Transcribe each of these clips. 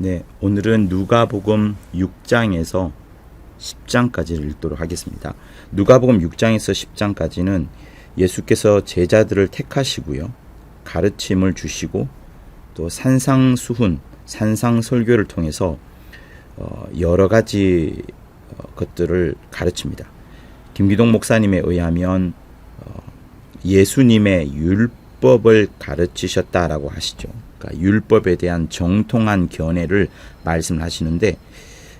네, 오늘은 누가복음 6장에서 10장까지를 읽도록 하겠습니다. 누가복음 6장에서 10장까지는 예수께서 제자들을 택하시고요, 가르침을 주시고 또 산상수훈, 산상설교를 통해서 여러 가지 것들을 가르칩니다. 김기동 목사님에 의하면 예수님의 율법을 가르치셨다라고 하시죠. 그러니까 율법에 대한 정통한 견해를 말씀하시는데,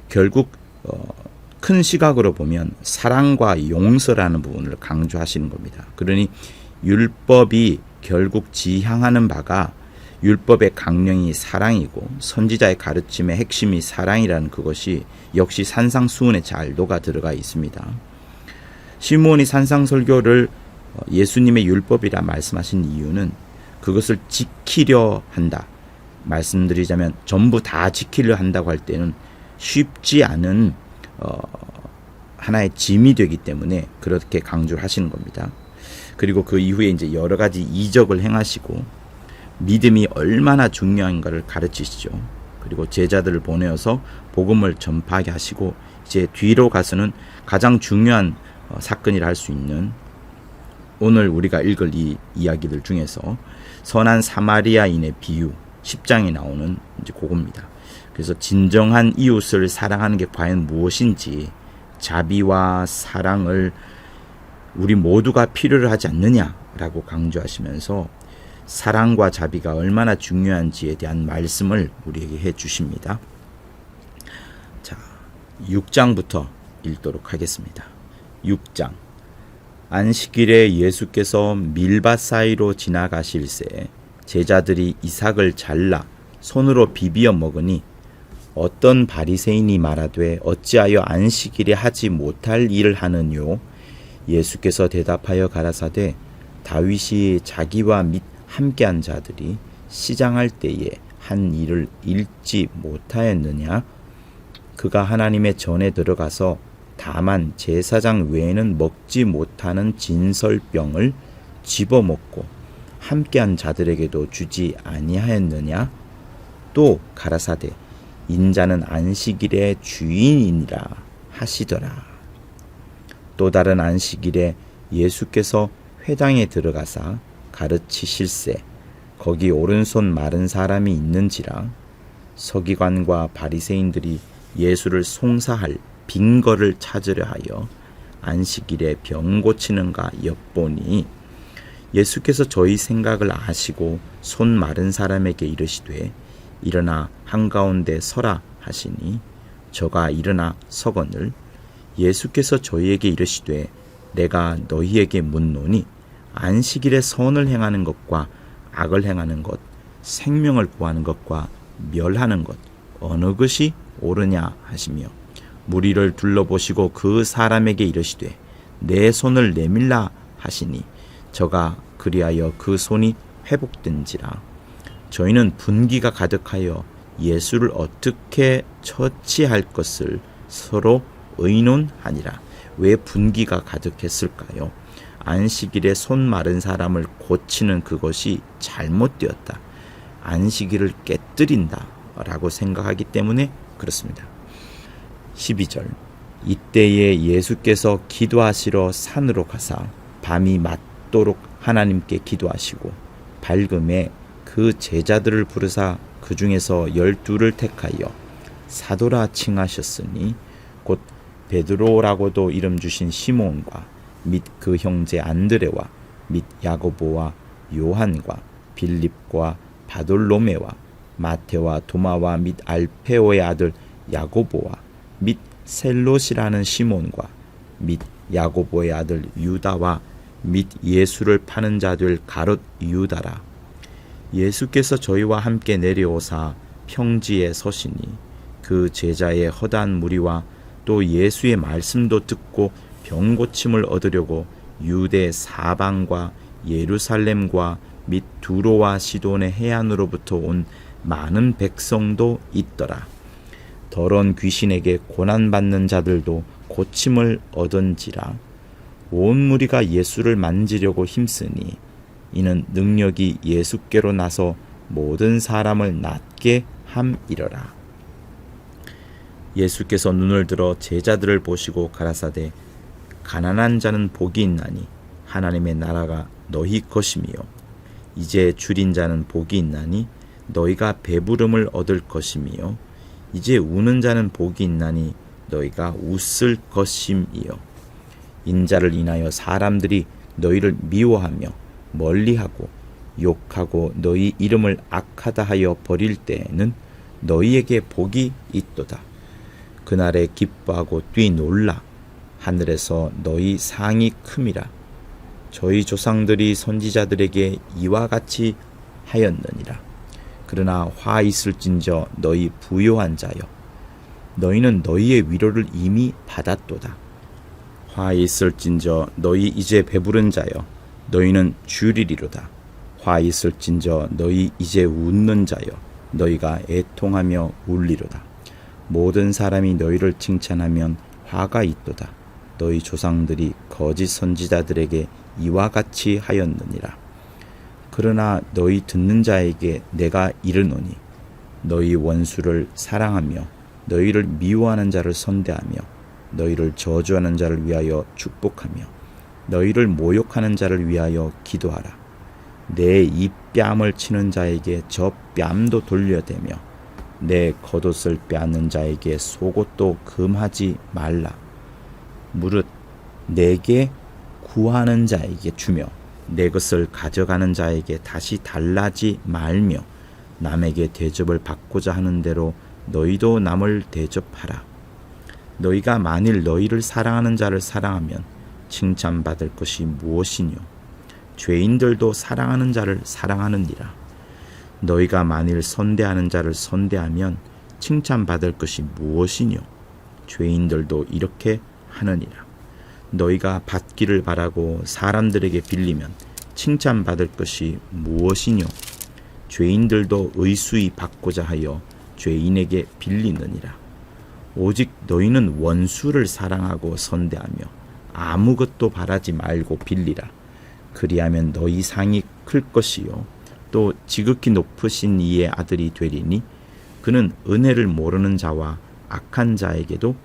결국 큰 시각으로 보면 사랑과 용서라는 부분을 강조하시는 겁니다. 그러니 율법이 결국 지향하는 바가, 율법의 강령이 사랑이고 선지자의 가르침의 핵심이 사랑이라는 그것이 역시 산상수훈에 잘 녹아 들어가 있습니다. 시므온이 산상설교를 예수님의 율법이라 말씀하신 이유는 그것을 지키려 한다. 말씀드리자면 전부 다 지키려 한다고 할 때는 쉽지 않은 하나의 짐이 되기 때문에 그렇게 강조를 하시는 겁니다. 그리고 그 이후에 이제 여러 가지 이적을 행하시고 믿음이 얼마나 중요한가를 가르치시죠. 그리고 제자들을 보내어서 복음을 전파하게 하시고, 이제 뒤로 가서는 가장 중요한 사건이라 할 수 있는 오늘 우리가 읽을 이 이야기들 중에서 선한 사마리아인의 비유 10장에 나오는 이제 그겁니다. 그래서 진정한 이웃을 사랑하는 게 과연 무엇인지, 자비와 사랑을 우리 모두가 필요로 하지 않느냐라고 강조하시면서 사랑과 자비가 얼마나 중요한지에 대한 말씀을 우리에게 해 주십니다. 자, 6장부터 읽도록 하겠습니다. 6장. 안식일에 예수께서 밀밭 사이로 지나가실새 제자들이 이삭을 잘라 손으로 비비어 먹으니 어떤 바리새인이 말하되 어찌하여 안식일에 하지 못할 일을 하느뇨? 예수께서 대답하여 가라사대 다윗이 자기와 및 함께한 자들이 시장할 때에 한 일을 읽지 못하였느냐? 그가 하나님의 전에 들어가서 다만 제사장 외에는 먹지 못하는 진설병을 집어먹고 함께한 자들에게도 주지 아니하였느냐? 또 가라사대 인자는 안식일의 주인이니라 하시더라. 또 다른 안식일에 예수께서 회당에 들어가사 가르치실새 거기 오른손 마른 사람이 있는지라. 서기관과 바리새인들이 예수를 송사할 빈거를 찾으려 하여 안식일에 병 고치는가 엿보니 예수께서 저희 생각을 아시고 손 마른 사람에게 이르시되 일어나 한가운데 서라 하시니 저가 일어나 서거늘 예수께서 저희에게 이르시되 내가 너희에게 묻노니 안식일에 선을 행하는 것과 악을 행하는 것, 생명을 구하는 것과 멸하는 것 어느 것이 옳으냐 하시며 무리를 둘러보시고 그 사람에게 이르시되 내 손을 내밀라 하시니 저가 그리하여 그 손이 회복된지라. 저희는 분기가 가득하여 예수를 어떻게 처치할 것을 서로 의논하니라. 왜 분기가 가득했을까요? 안식일에 손 마른 사람을 고치는 그것이 잘못되었다. 안식일을 깨뜨린다 라고 생각하기 때문에 그렇습니다. 12절. 이때에 예수께서 기도하시러 산으로 가사 밤이 맞도록 하나님께 기도하시고 밝음에 그 제자들을 부르사 그 중에서 12를 택하여 사도라 칭하셨으니 곧 베드로라고도 이름 주신 시몬과 및 그 형제 안드레와 및 야고보와 요한과 빌립과 바돌로메와 마테와 도마와 및 알페오의 아들 야고보와 및 셀롯이라는 시몬과 및 야고보의 아들 유다와 및 예수를 파는 자들 가롯 유다라. 예수께서 저희와 함께 내려오사 평지에 서시니 그 제자의 허다한 무리와 또 예수의 말씀도 듣고 병 고침을 얻으려고 유대 사방과 예루살렘과 및 두로와 시돈의 해안으로부터 온 많은 백성도 있더라. 더러운 귀신에게 고난받는 자들도 고침을 얻은지라. 온 무리가 예수를 만지려고 힘쓰니 이는 능력이 예수께로 나서 모든 사람을 낫게 함이러라. 예수께서 눈을 들어 제자들을 보시고 가라사대 가난한 자는 복이 있나니 하나님의 나라가 너희 것이며 이제 줄인 자는 복이 있나니 너희가 배부름을 얻을 것이며 이제 우는 자는 복이 있나니 너희가 웃을 것임이요 인자를 인하여 사람들이 너희를 미워하며 멀리하고 욕하고 너희 이름을 악하다 하여 버릴 때에는 너희에게 복이 있도다. 그날에 기뻐하고 뛰놀라. 하늘에서 너희 상이 큼이라. 저희 조상들이 선지자들에게 이와 같이 하였느니라. 그러나 화 있을진저 너희 부요한 자여 너희는 너희의 위로를 이미 받았도다. 화 있을진저 너희 이제 배부른 자여 너희는 줄이리로다. 화 있을진저 너희 이제 웃는 자여 너희가 애통하며 울리로다. 모든 사람이 너희를 칭찬하면 화가 있도다. 너희 조상들이 거짓 선지자들에게 이와 같이 하였느니라. 그러나 너희 듣는 자에게 내가 이르노니 너희 원수를 사랑하며 너희를 미워하는 자를 선대하며 너희를 저주하는 자를 위하여 축복하며 너희를 모욕하는 자를 위하여 기도하라. 내 이 뺨을 치는 자에게 저 뺨도 돌려대며 내 겉옷을 빼앗는 자에게 속옷도 금하지 말라. 무릇 내게 구하는 자에게 주며 내 것을 가져가는 자에게 다시 달라지 말며 남에게 대접을 받고자 하는 대로 너희도 남을 대접하라. 너희가 만일 너희를 사랑하는 자를 사랑하면 칭찬받을 것이 무엇이뇨? 죄인들도 사랑하는 자를 사랑하느니라. 너희가 만일 선대하는 자를 선대하면 칭찬받을 것이 무엇이뇨? 죄인들도 이렇게 하느니라. 너희가 받기를 바라고 사람들에게 빌리면 칭찬받을 것이 무엇이뇨? 죄인들도 의수히 받고자 하여 죄인에게 빌리느니라. 오직 너희는 원수를 사랑하고 선대하며 아무것도 바라지 말고 빌리라. 그리하면 너희 상이 클 것이요 또 지극히 높으신 이의 아들이 되리니 그는 은혜를 모르는 자와 악한 자에게도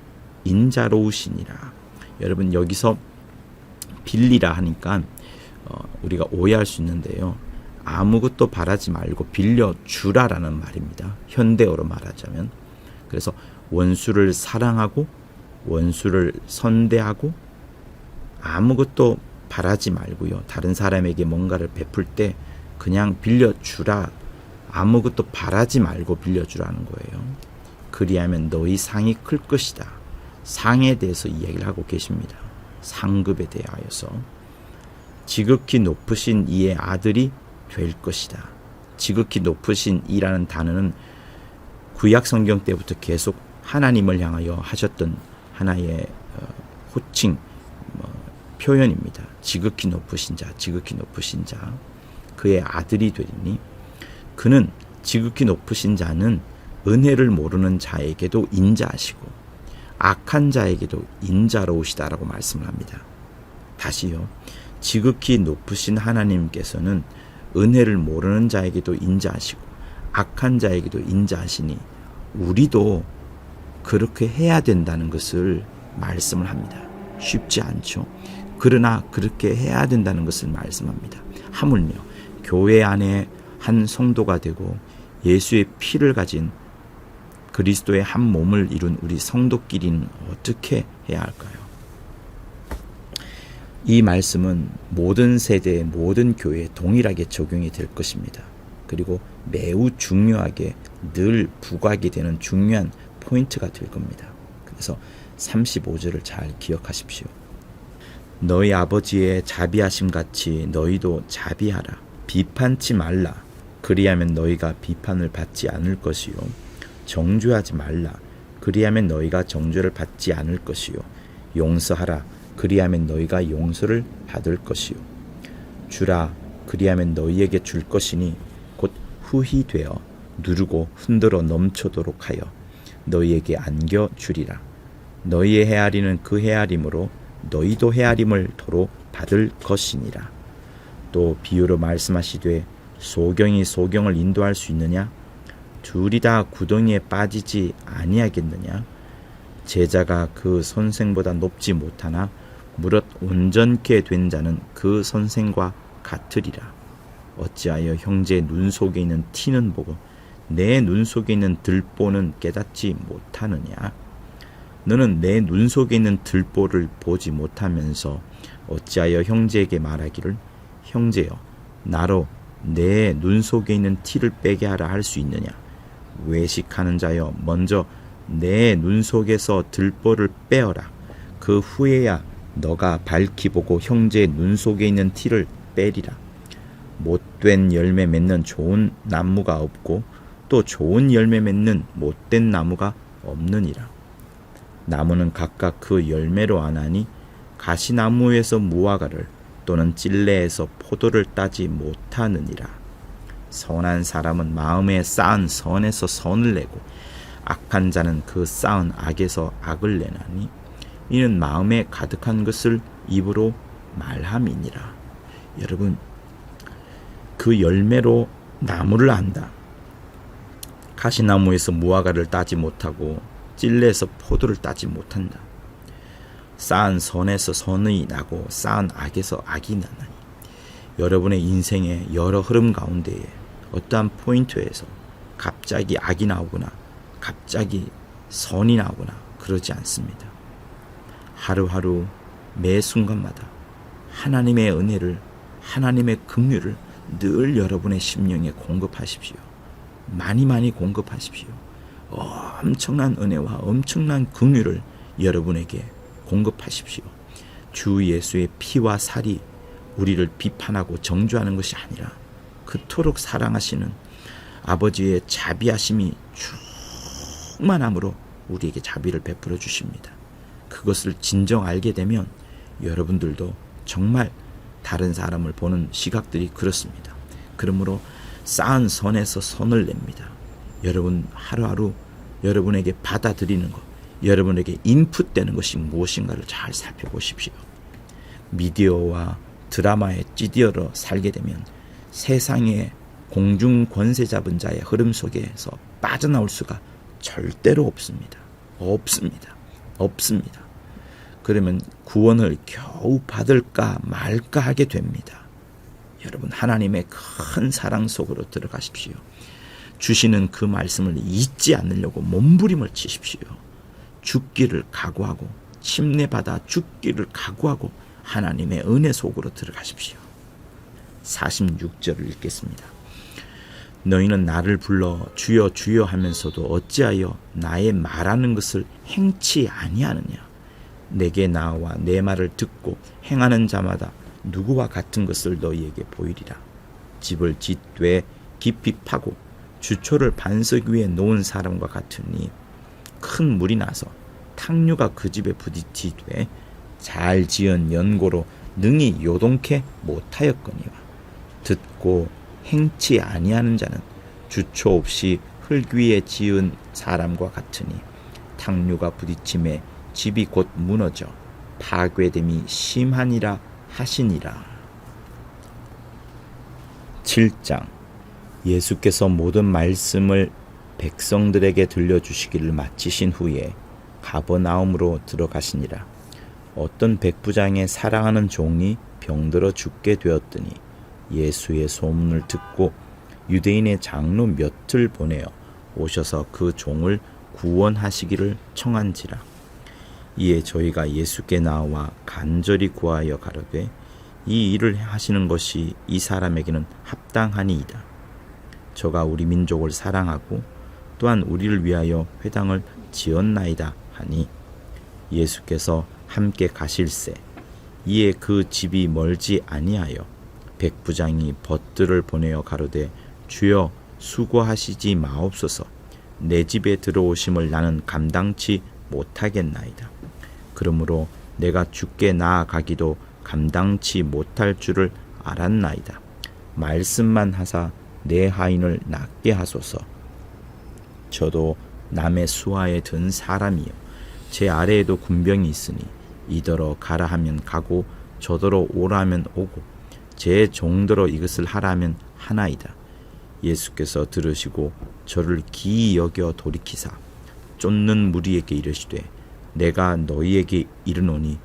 인자로우시니라. 여러분 여기서 빌리라 하니까 우리가 오해할 수 있는데요. 아무것도 바라지 말고 빌려주라라는 말입니다. 현대어로 말하자면. 그래서 원수를 사랑하고 원수를 선대하고 아무것도 바라지 말고요. 다른 사람에게 뭔가를 베풀 때 그냥 빌려주라. 아무것도 바라지 말고 빌려주라는 거예요. 그리하면 너희 상이 클 것이다. 상에 대해서 이야기를 하고 계십니다. 상급에 대하여서. 지극히 높으신 이의 아들이 될 것이다. 지극히 높으신 이라는 단어는 구약 성경 때부터 계속 하나님을 향하여 하셨던 하나의 호칭 표현입니다. 지극히 높으신 자, 지극히 높으신 자. 그의 아들이 되리니 그는 지극히 높으신 자는 은혜를 모르는 자에게도 인자하시고 악한 자에게도 인자로우시다라고 말씀을 합니다. 다시요. 지극히 높으신 하나님께서는 은혜를 모르는 자에게도 인자하시고 악한 자에게도 인자하시니 우리도 그렇게 해야 된다는 것을 말씀을 합니다. 쉽지 않죠. 그러나 그렇게 해야 된다는 것을 말씀합니다. 하물며 교회 안에 한 성도가 되고 예수의 피를 가진 그리스도의 한 몸을 이룬 우리 성도끼리는 어떻게 해야 할까요? 이 말씀은 모든 세대, 모든 교회에 동일하게 적용이 될 것입니다. 그리고 매우 중요하게 늘 부각이 되는 중요한 포인트가 될 겁니다. 그래서 35절을 잘 기억하십시오. 너희 아버지의 자비하심 같이 너희도 자비하라. 비판치 말라. 그리하면 너희가 비판을 받지 않을 것이요. 정죄하지 말라. 그리하면 너희가 정죄를 받지 않을 것이요. 용서하라. 그리하면 너희가 용서를 받을 것이요. 주라. 그리하면 너희에게 줄 것이니 곧 후히 되어 누르고 흔들어 넘쳐도록 하여 너희에게 안겨 주리라. 너희의 헤아리는 그 헤아림으로 너희도 헤아림을 도로 받을 것이니라. 또 비유로 말씀하시되 소경이 소경을 인도할 수 있느냐? 둘이 다 구덩이에 빠지지 아니하겠느냐? 제자가 그 선생보다 높지 못하나 무릇 온전케 된 자는 그 선생과 같으리라. 어찌하여 형제의 눈 속에 있는 티는 보고 내 눈 속에 있는 들보는 깨닫지 못하느냐? 너는 내 눈 속에 있는 들보를 보지 못하면서 어찌하여 형제에게 말하기를 형제여 나로 내 눈 속에 있는 티를 빼게 하라 할 수 있느냐? 외식하는 자여 먼저 내 눈 속에서 들보를 빼어라. 그 후에야 너가 밝히 보고 형제의 눈 속에 있는 티를 빼리라. 못된 열매 맺는 좋은 나무가 없고 또 좋은 열매 맺는 못된 나무가 없느니라. 나무는 각각 그 열매로 아나니 가시나무에서 무화과를 또는 찔레에서 포도를 따지 못하느니라. 선한 사람은 마음에 쌓은 선에서 선을 내고 악한 자는 그 쌓은 악에서 악을 내나니 이는 마음에 가득한 것을 입으로 말함이니라. 여러분, 그 열매로 나무를 안다. 가시나무에서 무화과를 따지 못하고 찔레에서 포도를 따지 못한다. 쌓은 선에서 선이 나고 쌓은 악에서 악이 나나니 여러분의 인생의 여러 흐름 가운데에 어떠한 포인트에서 갑자기 악이 나오거나 갑자기 선이 나오거나 그러지 않습니다. 하루하루 매 순간마다 하나님의 은혜를, 하나님의 긍휼을 늘 여러분의 심령에 공급하십시오. 많이 공급하십시오. 엄청난 은혜와 엄청난 긍휼을 여러분에게 공급하십시오. 주 예수의 피와 살이 우리를 비판하고 정죄하는 것이 아니라 그토록 사랑하시는 아버지의 자비하심이 충만함으로 우리에게 자비를 베풀어 주십니다. 그것을 진정 알게 되면 여러분들도 정말 다른 사람을 보는 시각들이 그렇습니다. 그러므로 쌓은 선에서 선을 냅니다. 여러분 하루하루 여러분에게 받아들이는 것, 여러분에게 인풋되는 것이 무엇인가를 잘 살펴보십시오. 미디어와 드라마에 찌들어 살게 되면 세상의 공중 권세 잡은 자의 흐름 속에서 빠져나올 수가 절대로 없습니다. 없습니다. 그러면 구원을 겨우 받을까 말까 하게 됩니다. 여러분 하나님의 큰 사랑 속으로 들어가십시오. 주시는 그 말씀을 잊지 않으려고 몸부림을 치십시오. 죽기를 각오하고 침례받아 죽기를 각오하고 하나님의 은혜 속으로 들어가십시오. 46절을 읽겠습니다. 너희는 나를 불러 주여 주여 하면서도 어찌하여 나의 말하는 것을 행치 아니하느냐? 내게 나와 내 말을 듣고 행하는 자마다 누구와 같은 것을 너희에게 보이리라. 집을 짓되 깊이 파고 주초를 반석 위에 놓은 사람과 같으니 큰 물이 나서 탕류가 그 집에 부딪히되 잘 지은 연고로 능히 요동케 못하였거니와 듣고 행치 아니하는 자는 주초 없이 흙 위에 지은 사람과 같으니 탕류가 부딪힘에 집이 곧 무너져 파괴됨이 심하니라 하시니라. 7장. 예수께서 모든 말씀을 백성들에게 들려주시기를 마치신 후에 가버나움으로 들어가시니라. 어떤 백부장의 사랑하는 종이 병들어 죽게 되었더니 예수의 소문을 듣고 유대인의 장로 몇을 보내어 오셔서 그 종을 구원하시기를 청한지라. 이에 저희가 예수께 나와 간절히 구하여 가로되 이 일을 하시는 것이 이 사람에게는 합당하니이다. 저가 우리 민족을 사랑하고 또한 우리를 위하여 회당을 지었나이다 하니 예수께서 함께 가실새 이에 그 집이 멀지 아니하여 백부장이 벗들을 보내어 가로되 주여 수고하시지 마옵소서. 내 집에 들어오심을 나는 감당치 못하겠나이다. 그러므로 내가 주께 나아가기도 감당치 못할 줄을 알았나이다. 말씀만 하사 내 하인을 낫게 하소서. 저도 남의 수하에 든 사람이요 제 아래에도 군병이 있으니 이더러 가라 하면 가고 저더러 오라 하면 오고 제 종더러 이것을 하라 하면 하나이다. 예수께서 들으시고 저를 기이 여겨 돌이키사 쫓는 무리에게 이르시되 내가 너희에게 이르노니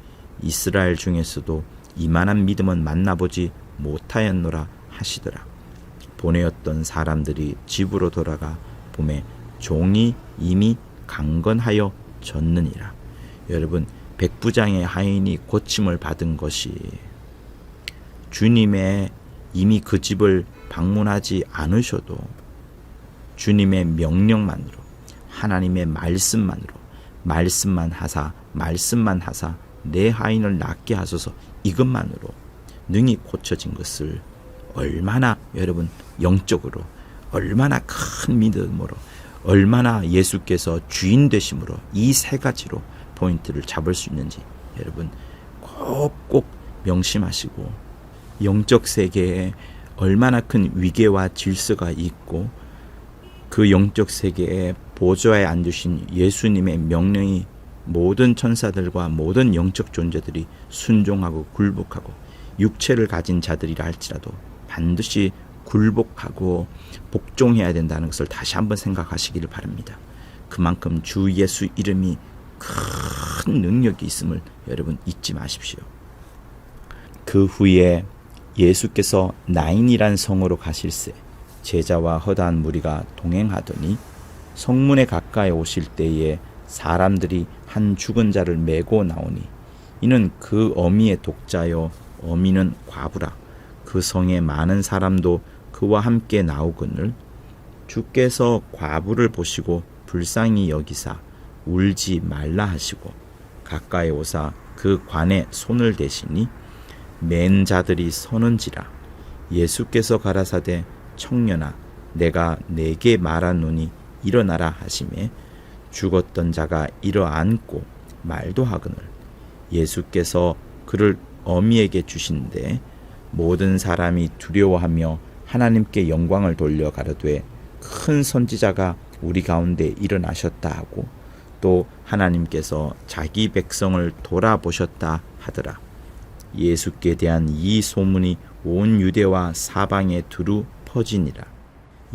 이스라엘 중에서도 이만한 믿음은 만나보지 못하였노라 하시더라. 보내었던 사람들이 집으로 돌아가 보매 종이 이미 강건하여 졌느니라. 여러분, 백부장의 하인이 고침을 받은 것이 주님의 이미 그 집을 방문하지 않으셔도 주님의 명령만으로, 하나님의 말씀만으로, 말씀만 하사 내 하인을 낫게 하소서, 이것만으로 능히 고쳐진 것을 얼마나 여러분 영적으로, 얼마나 큰 믿음으로, 얼마나 예수께서 주인 되심으로 이 세 가지로 포인트를 잡을 수 있는지 여러분 꼭 명심하시고, 영적 세계에 얼마나 큰 위계와 질서가 있고 그 영적 세계에 보좌에 앉으신 예수님의 명령이 모든 천사들과 모든 영적 존재들이 순종하고 굴복하고, 육체를 가진 자들이라 할지라도 반드시 굴복하고 복종해야 된다는 것을 다시 한번 생각하시기를 바랍니다. 그만큼 주 예수 이름이 큰 능력이 있음을 여러분 잊지 마십시오. 그 후에 예수께서 나인이란 성으로 가실새 제자와 허다한 무리가 동행하더니 성문에 가까이 오실 때에 사람들이 한 죽은 자를 메고 나오니 이는 그 어미의 독자요 어미는 과부라. 그 성에 많은 사람도 그와 함께 나오거늘 주께서 과부를 보시고 불쌍히 여기사 울지 말라 하시고 가까이 오사 그 관에 손을 대시니 맨 자들이 서는지라. 예수께서 가라사대 청년아 내가 네게 말하노니 일어나라 하시매 죽었던 자가 일어앉고 말도 하거늘 예수께서 그를 어미에게 주신데 모든 사람이 두려워하며 하나님께 영광을 돌려 가로되 큰 선지자가 우리 가운데 일어나셨다 하고 또 하나님께서 자기 백성을 돌아보셨다 하더라. 예수께 대한 이 소문이 온 유대와 사방에 두루 퍼지니라.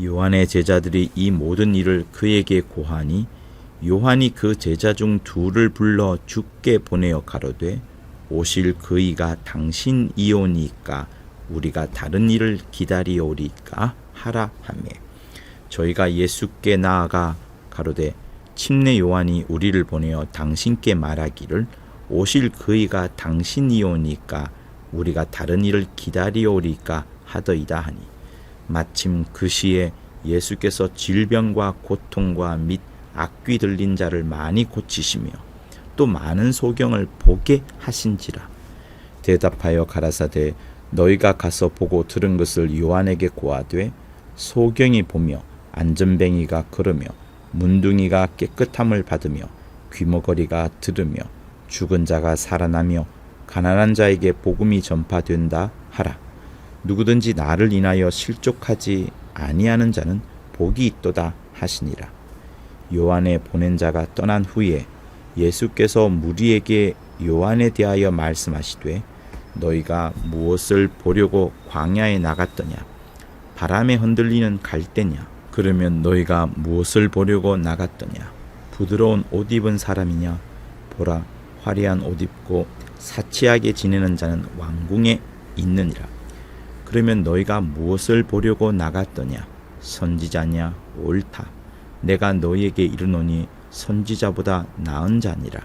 요한의 제자들이 이 모든 일을 그에게 고하니 요한이 그 제자 중 둘을 불러 주께 보내어 가로되 오실 그이가 당신이오니까 우리가 다른 일을 기다리오리까 하라 하며 저희가 예수께 나아가 가로되 침례 요한이 우리를 보내어 당신께 말하기를 오실 그이가 당신이오니까 우리가 다른 일을 기다리오리까 하더이다 하니 마침 그 시에 예수께서 질병과 고통과 및 악귀 들린 자를 많이 고치시며 또 많은 소경을 보게 하신지라. 대답하여 가라사대 너희가 가서 보고 들은 것을 요한에게 고하되 소경이 보며 안전뱅이가 걸으며 문둥이가 깨끗함을 받으며 귀머거리가 들으며 죽은 자가 살아나며 가난한 자에게 복음이 전파된다 하라. 누구든지 나를 인하여 실족하지 아니하는 자는 복이 있도다 하시니라. 요한의 보낸 자가 떠난 후에 예수께서 무리에게 요한에 대하여 말씀하시되 너희가 무엇을 보려고 광야에 나갔더냐? 바람에 흔들리는 갈대냐? 그러면 너희가 무엇을 보려고 나갔더냐? 부드러운 옷 입은 사람이냐? 보라, 화려한 옷 입고 사치하게 지내는 자는 왕궁에 있느니라. 그러면 너희가 무엇을 보려고 나갔더냐? 선지자냐? 옳다. 내가 너희에게 이르노니 선지자보다 나은 자니라.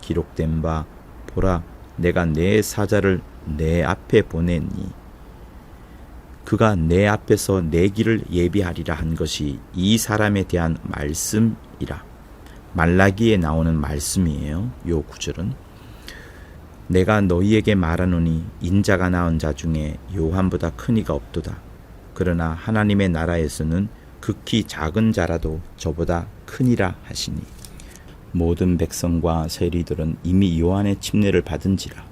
기록된 바 보라 내가 내 사자를 내 앞에 보내니 그가 내 앞에서 내 길을 예비하리라 한 것이 이 사람에 대한 말씀이라. 말라기에 나오는 말씀이에요. 요 구절은 내가 너희에게 말하노니 인자가 낳은 자 중에 요한보다 큰 이가 없도다. 그러나 하나님의 나라에서는 극히 작은 자라도 저보다 크니라 하시니 모든 백성과 세리들은 이미 요한의 침례를 받은지라.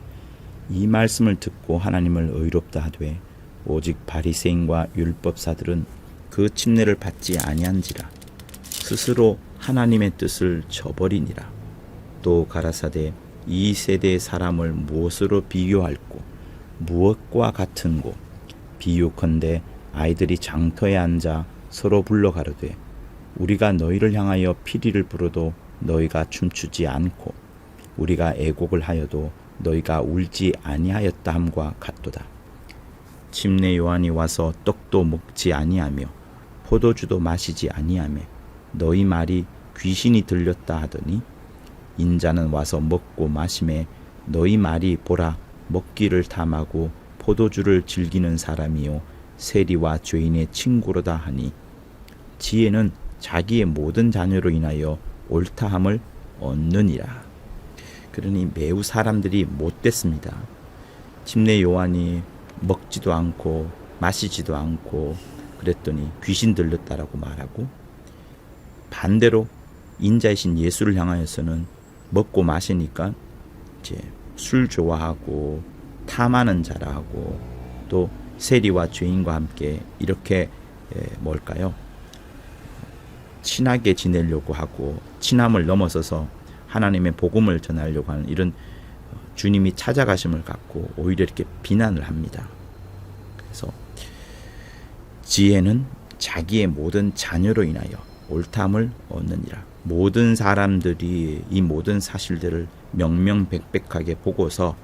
이 말씀을 듣고 하나님을 의롭다 하되 오직 바리새인과 율법사들은 그 침례를 받지 아니한지라. 스스로 하나님의 뜻을 저버리니라. 또 가라사대 이 세대의 사람을 무엇으로 비교할꼬 무엇과 같은고 비유컨대 아이들이 장터에 앉아 서로 불러 가로되 우리가 너희를 향하여 피리를 불어도 너희가 춤추지 않고 우리가 애곡을 하여도 너희가 울지 아니하였다 함과 같도다. 침례 요한이 와서 떡도 먹지 아니하며 포도주도 마시지 아니하며 너희 말이 귀신이 들렸다 하더니 인자는 와서 먹고 마심에 너희 말이 보라 먹기를 탐하고 포도주를 즐기는 사람이요 세리와 죄인의 친구로다 하니 지혜는 자기의 모든 자녀로 인하여 옳다함을 얻느니라. 그러니 매우 사람들이 못됐습니다. 침례 요한이 먹지도 않고 마시지도 않고 그랬더니 귀신 들렸다라고 말하고, 반대로 인자이신 예수를 향하여서는 먹고 마시니까 이제 술 좋아하고 탐하는 자라 하고 또 세리와 죄인과 함께 이렇게 뭘까요? 친하게 지내려고 하고 친함을 넘어서서 하나님의 복음을 전하려고 하는 이런 주님이 찾아가심을 갖고 오히려 이렇게 비난을 합니다. 그래서 지혜는 자기의 모든 자녀로 인하여 옳다함을 얻느니라. 모든 사람들이 이 모든 사실들을 명명백백하게 보고서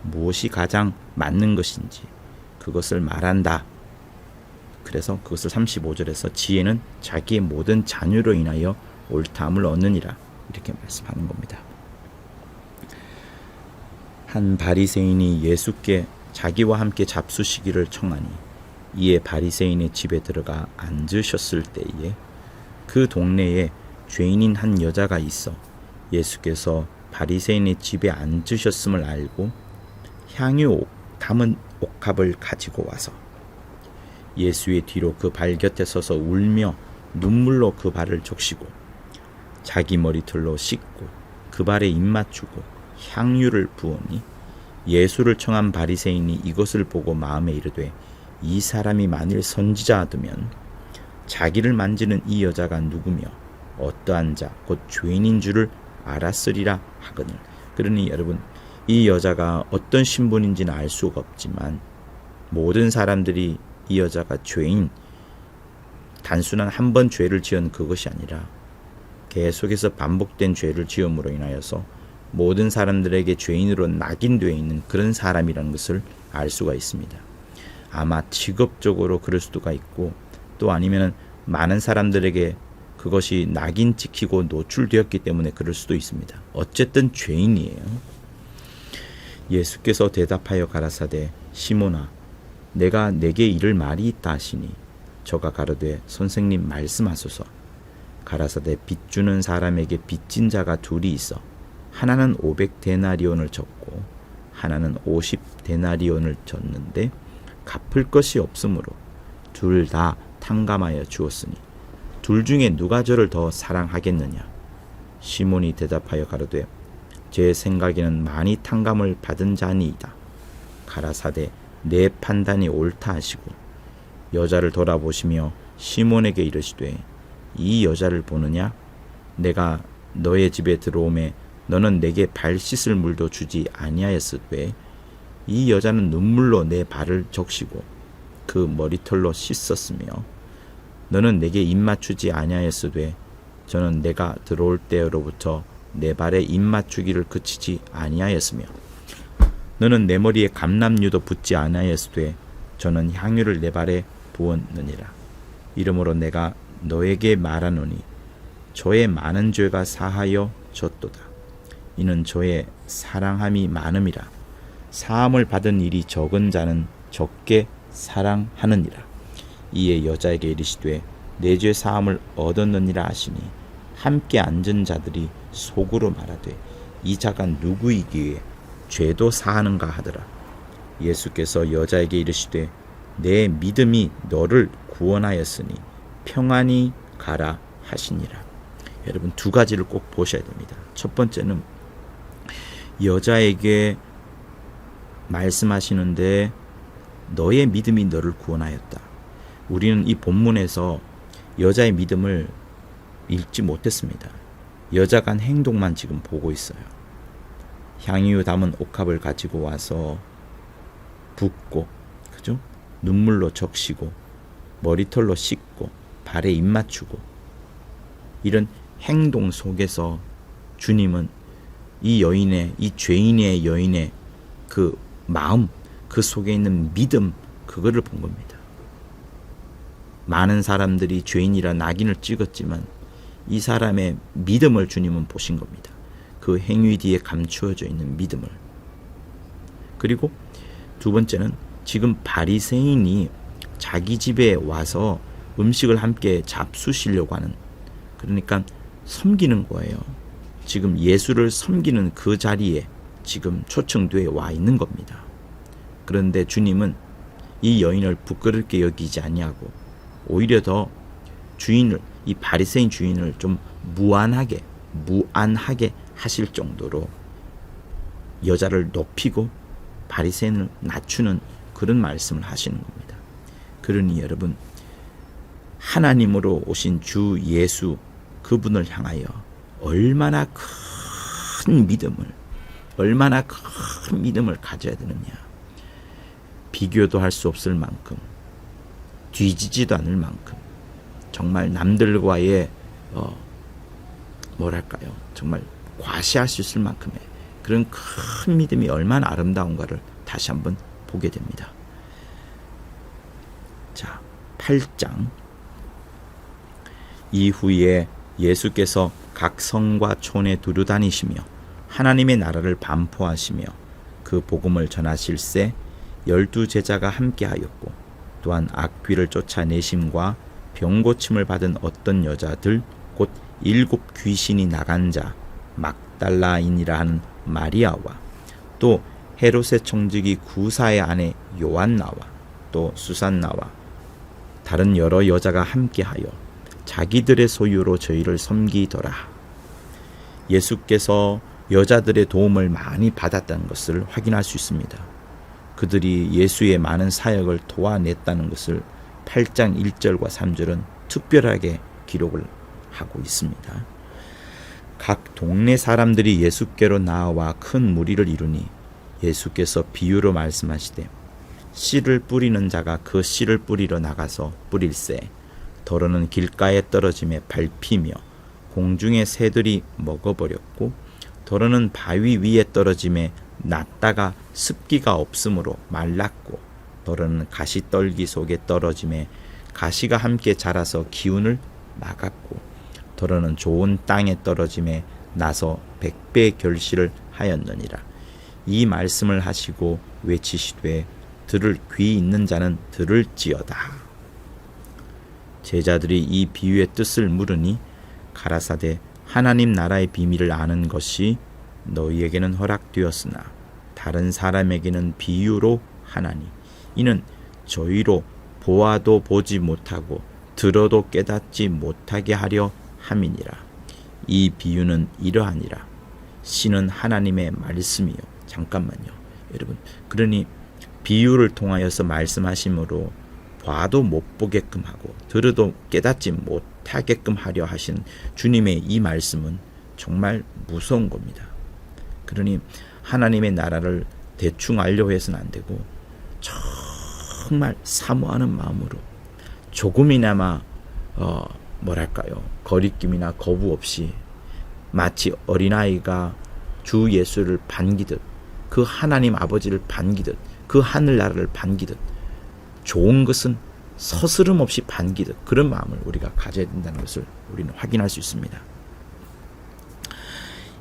무엇이 가장 맞는 것인지 그것을 말한다. 그래서 그것을 35절에서 지혜는 자기의 모든 자녀로 인하여 옳다함을 얻느니라 이렇게 말씀하는 겁니다. 한 바리새인이 예수께 자기와 함께 잡수시기를 청하니 이에 바리새인의 집에 들어가 앉으셨을 때에 그 동네에 죄인인 한 여자가 있어 예수께서 바리새인의 집에 앉으셨음을 알고 향유 담은 옥합을 가지고 와서 예수의 뒤로 그 발 곁에 서서 울며 눈물로 그 발을 적시고 자기 머리털로 씻고 그 발에 입 맞추고 향유를 부으니 예수를 청한 바리새인이 이것을 보고 마음에 이르되 이 사람이 만일 선지자하더면 자기를 만지는 이 여자가 누구며 어떠한 자 곧 죄인인 줄을 알았으리라 하거늘. 그러니 여러분, 이 여자가 어떤 신분인지는 알 수가 없지만 모든 사람들이 이 여자가 죄인, 단순한 한 번 죄를 지은 그것이 아니라 계속해서 반복된 죄를 지음으로 인하여서 모든 사람들에게 죄인으로 낙인되어 있는 그런 사람이라는 것을 알 수가 있습니다. 아마 직업적으로 그럴 수도 있고 또 아니면 많은 사람들에게 그것이 낙인 찍히고 노출되었기 때문에 그럴 수도 있습니다. 어쨌든 죄인이에요. 예수께서 대답하여 가라사대 시몬아 내가 내게 이를 말이 있다 하시니 저가 가로되 선생님 말씀하소서. 가라사대 빚주는 사람에게 빚진 자가 둘이 있어 하나는 500데나리온을 졌고 하나는 50데나리온을 졌는데 갚을 것이 없으므로 둘 다 탕감하여 주었으니 둘 중에 누가 저를 더 사랑하겠느냐. 시몬이 대답하여 가로되 제 생각에는 많이 탕감을 받은 자니이다. 가라사대 내 판단이 옳다 하시고 여자를 돌아보시며 시몬에게 이르시되 이 여자를 보느냐. 내가 너의 집에 들어오매 너는 내게 발 씻을 물도 주지 아니하였으되 이 여자는 눈물로 내 발을 적시고 그 머리털로 씻었으며 너는 내게 입 맞추지 아니하였으되 저는 내가 들어올 때로부터 내 발에 입 맞추기를 그치지 아니하였으며 너는 내 머리에 감람유도 붓지 아니하였으되 저는 향유를 내 발에 부었느니라. 이러므로 내가 너에게 말하노니 저의 많은 죄가 사하여 졌도다. 이는 저의 사랑함이 많음이라. 사함을 받은 일이 적은 자는 적게 사랑하느니라. 이에 여자에게 이르시되 내 죄 사함을 얻었느니라 하시니 함께 앉은 자들이 속으로 말하되 이 자가 누구이기에 죄도 사하는가 하더라. 예수께서 여자에게 이르시되 내 믿음이 너를 구원하였으니 평안히 가라 하시니라. 여러분, 두 가지를 꼭 보셔야 됩니다. 첫 번째는 여자에게 말씀하시는데 너의 믿음이 너를 구원하였다. 우리는 이 본문에서 여자의 믿음을 읽지 못했습니다. 여자가 한 행동만 지금 보고 있어요. 향유 담은 옥합을 가지고 와서 붓고, 그죠? 눈물로 적시고, 머리털로 씻고, 발에 입 맞추고, 이런 행동 속에서 주님은 이 여인의, 이 죄인의 여인의 그 마음, 그 속에 있는 믿음, 그거를 본 겁니다. 많은 사람들이 죄인이라 낙인을 찍었지만 이 사람의 믿음을 주님은 보신 겁니다. 그 행위 뒤에 감추어져 있는 믿음을. 그리고 두 번째는 지금 바리새인이 자기 집에 와서 음식을 함께 잡수시려고 하는, 그러니까 섬기는 거예요. 지금 예수를 섬기는 그 자리에 지금 초청되어 와 있는 겁니다. 그런데 주님은 이 여인을 부끄럽게 여기지 아니하고 오히려 더 주인을, 이 바리새인 주인을 좀 무안하게 하실 정도로 여자를 높이고 바리새인을 낮추는 그런 말씀을 하시는 겁니다. 그러니 여러분, 하나님으로 오신 주 예수, 그분을 향하여 얼마나 큰 믿음을 가져야 되느냐. 비교도 할 수 없을 만큼, 뒤지지도 않을 만큼, 정말 남들과의 정말 과시할 수 있을 만큼의 그런 큰 믿음이 얼마나 아름다운가를 다시 한번 보게 됩니다. 자, 8장. 이후에 예수께서 각 성과 촌에 두루 다니시며 하나님의 나라를 반포하시며 그 복음을 전하실새 12 제자가 함께하였고, 또한 악귀를 쫓아내심과 병고침을 받은 어떤 여자들, 곧 7 귀신이 나간 자 막달라인이라 하는 마리아와 또 헤롯의 청지기 구사의 아내 요한나와 또 수산나와 다른 여러 여자가 함께하여 자기들의 소유로 저희를 섬기더라. 예수께서 여자들의 도움을 많이 받았다는 것을 확인할 수 있습니다. 그들이 예수의 많은 사역을 도와냈다는 것을 8장 1절과 3절은 특별하게 기록을 하고 있습니다. 각 동네 사람들이 예수께로 나와 큰 무리를 이루니 예수께서 비유로 말씀하시되, 씨를 뿌리는 자가 그 씨를 뿌리러 나가서 뿌릴새 더러는 길가에 떨어짐에 밟히며 공중의 새들이 먹어버렸고, 더러는 바위 위에 떨어짐에 낫다가 습기가 없으므로 말랐고, 더러는 가시떨기 속에 떨어짐에 가시가 함께 자라서 기운을 막았고, 더러는 좋은 땅에 떨어짐에 나서 100배 결실을 하였느니라. 이 말씀을 하시고 외치시되, 들을 귀 있는 자는 들을지어다. 제자들이 이 비유의 뜻을 물으니 가라사대, 하나님 나라의 비밀을 아는 것이 너희에게는 허락되었으나 다른 사람에게는 비유로 하나니, 이는 저희로 보아도 보지 못하고 들어도 깨닫지 못하게 하려 함이니라. 이 비유는 이러하니라. 씨는 하나님의 말씀이요. 잠깐만요, 여러분. 그러니 비유를 통하여서 말씀하심으로 봐도 못 보게끔 하고 들어도 깨닫지 못하게끔 하려 하신 주님의 이 말씀은 정말 무서운 겁니다. 그러니 하나님의 나라를 대충 알려고 해서는 안 되고 정말 사모하는 마음으로 조금이나마 거리낌이나 거부 없이 마치 어린아이가 주 예수를 반기듯, 그 하나님 아버지를 반기듯, 그 하늘나라를 반기듯, 좋은 것은 서스름 없이 반기듯 그런 마음을 우리가 가져야 된다는 것을 우리는 확인할 수 있습니다.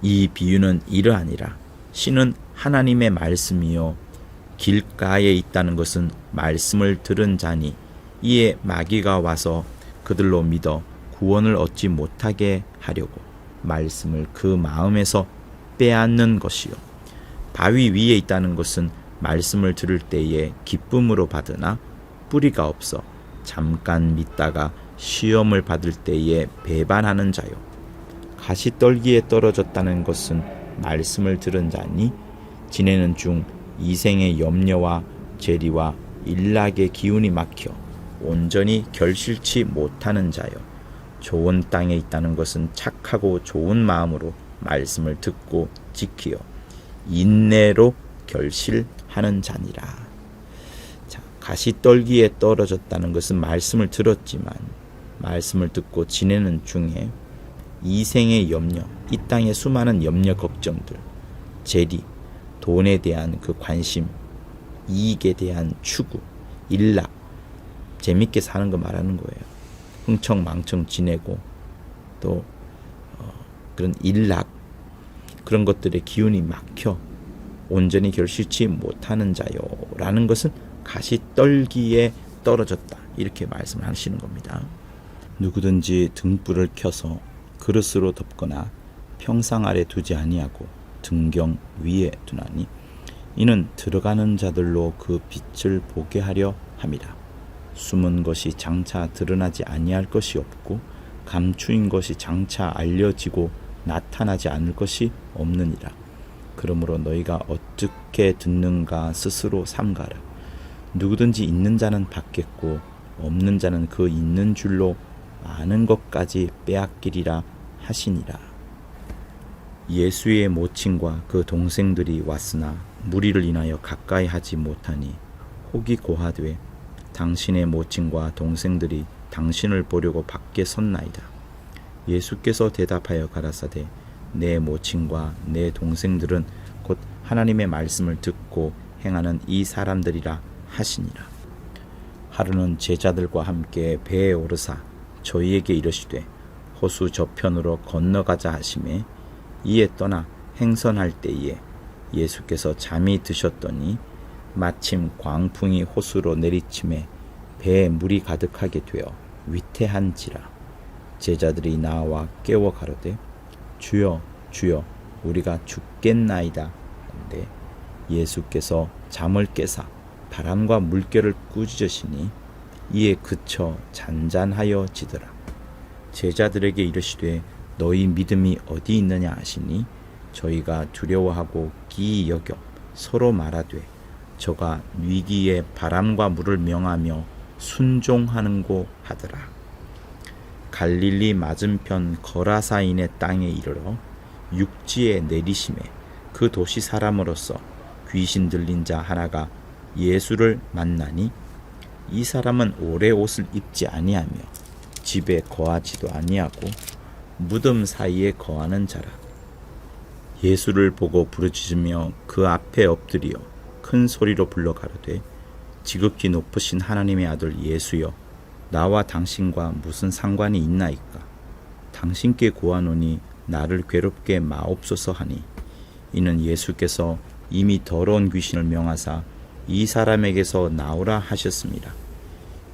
이 비유는 이러하니라. 씨는 하나님의 말씀이요 길가에 있다는 것은 말씀을 들은 자니, 이에 마귀가 와서 그들로 믿어 구원을 얻지 못하게 하려고 말씀을 그 마음에서 빼앗는 것이요, 바위 위에 있다는 것은 말씀을 들을 때에 기쁨으로 받으나 뿌리가 없어 잠깐 믿다가 시험을 받을 때에 배반하는 자요, 가시떨기에 떨어졌다는 것은 말씀을 들은 자니 지내는 중 이생의 염려와 재리와 일락의 기운이 막혀 온전히 결실치 못하는 자요, 좋은 땅에 있다는 것은 착하고 좋은 마음으로 말씀을 듣고 지키어 인내로 결실하는 자니라. 자, 가시떨기에 떨어졌다는 것은 말씀을 들었지만 말씀을 듣고 지내는 중에 이생의 염려, 이 땅의 수많은 염려 걱정들, 재리, 돈에 대한 그 관심, 이익에 대한 추구, 일락, 재밌게 사는 거 말하는 거예요. 흥청망청 지내고 또 그런 일락, 그런 것들의 기운이 막혀 온전히 결실치 못하는 자요 라는 것은 가시떨기에 떨어졌다, 이렇게 말씀하시는 겁니다. 누구든지 등불을 켜서 그릇으로 덮거나 평상 아래 두지 아니하고 등경 위에 두나니 이는 들어가는 자들로 그 빛을 보게 하려 함이라. 숨은 것이 장차 드러나지 아니할 것이 없고 감추인 것이 장차 알려지고 나타나지 않을 것이 없느니라. 그러므로 너희가 어떻게 듣는가 스스로 삼가라. 누구든지 있는 자는 받겠고 없는 자는 그 있는 줄로 아는 것까지 빼앗기리라 하시니라. 예수의 모친과 그 동생들이 왔으나 무리를 인하여 가까이 하지 못하니 혹이 고하되 당신의 모친과 동생들이 당신을 보려고 밖에 섰나이다. 예수께서 대답하여 가라사대 내 모친과 내 동생들은 곧 하나님의 말씀을 듣고 행하는 이 사람들이라 하시니라. 하루는 제자들과 함께 배에 오르사 저희에게 이르시되 호수 저편으로 건너가자 하시매 이에 떠나 행선할 때에 예수께서 잠이 드셨더니 마침 광풍이 호수로 내리침에 배에 물이 가득하게 되어 위태한지라. 제자들이 나와 깨워 가로되 주여 주여 우리가 죽겠나이다 한데 예수께서 잠을 깨사 바람과 물결을 꾸짖으시니 이에 그쳐 잔잔하여 지더라. 제자들에게 이르시되 너희 믿음이 어디 있느냐 하시니 저희가 두려워하고 기이 여겨 서로 말하되 저가 위기에 바람과 물을 명하며 순종하는고 하더라. 갈릴리 맞은편 거라사인의 땅에 이르러 육지에 내리심에 그 도시 사람으로서 귀신 들린 자 하나가 예수를 만나니 이 사람은 오래 옷을 입지 아니하며 집에 거하지도 아니하고 무덤 사이에 거하는 자라. 예수를 보고 부르짖으며 그 앞에 엎드려 큰 소리로 불러 가로되 지극히 높으신 하나님의 아들 예수여 나와 당신과 무슨 상관이 있나이까. 당신께 구하노니 나를 괴롭게 마옵소서 하니 이는 예수께서 이미 더러운 귀신을 명하사 이 사람에게서 나오라 하셨습니다.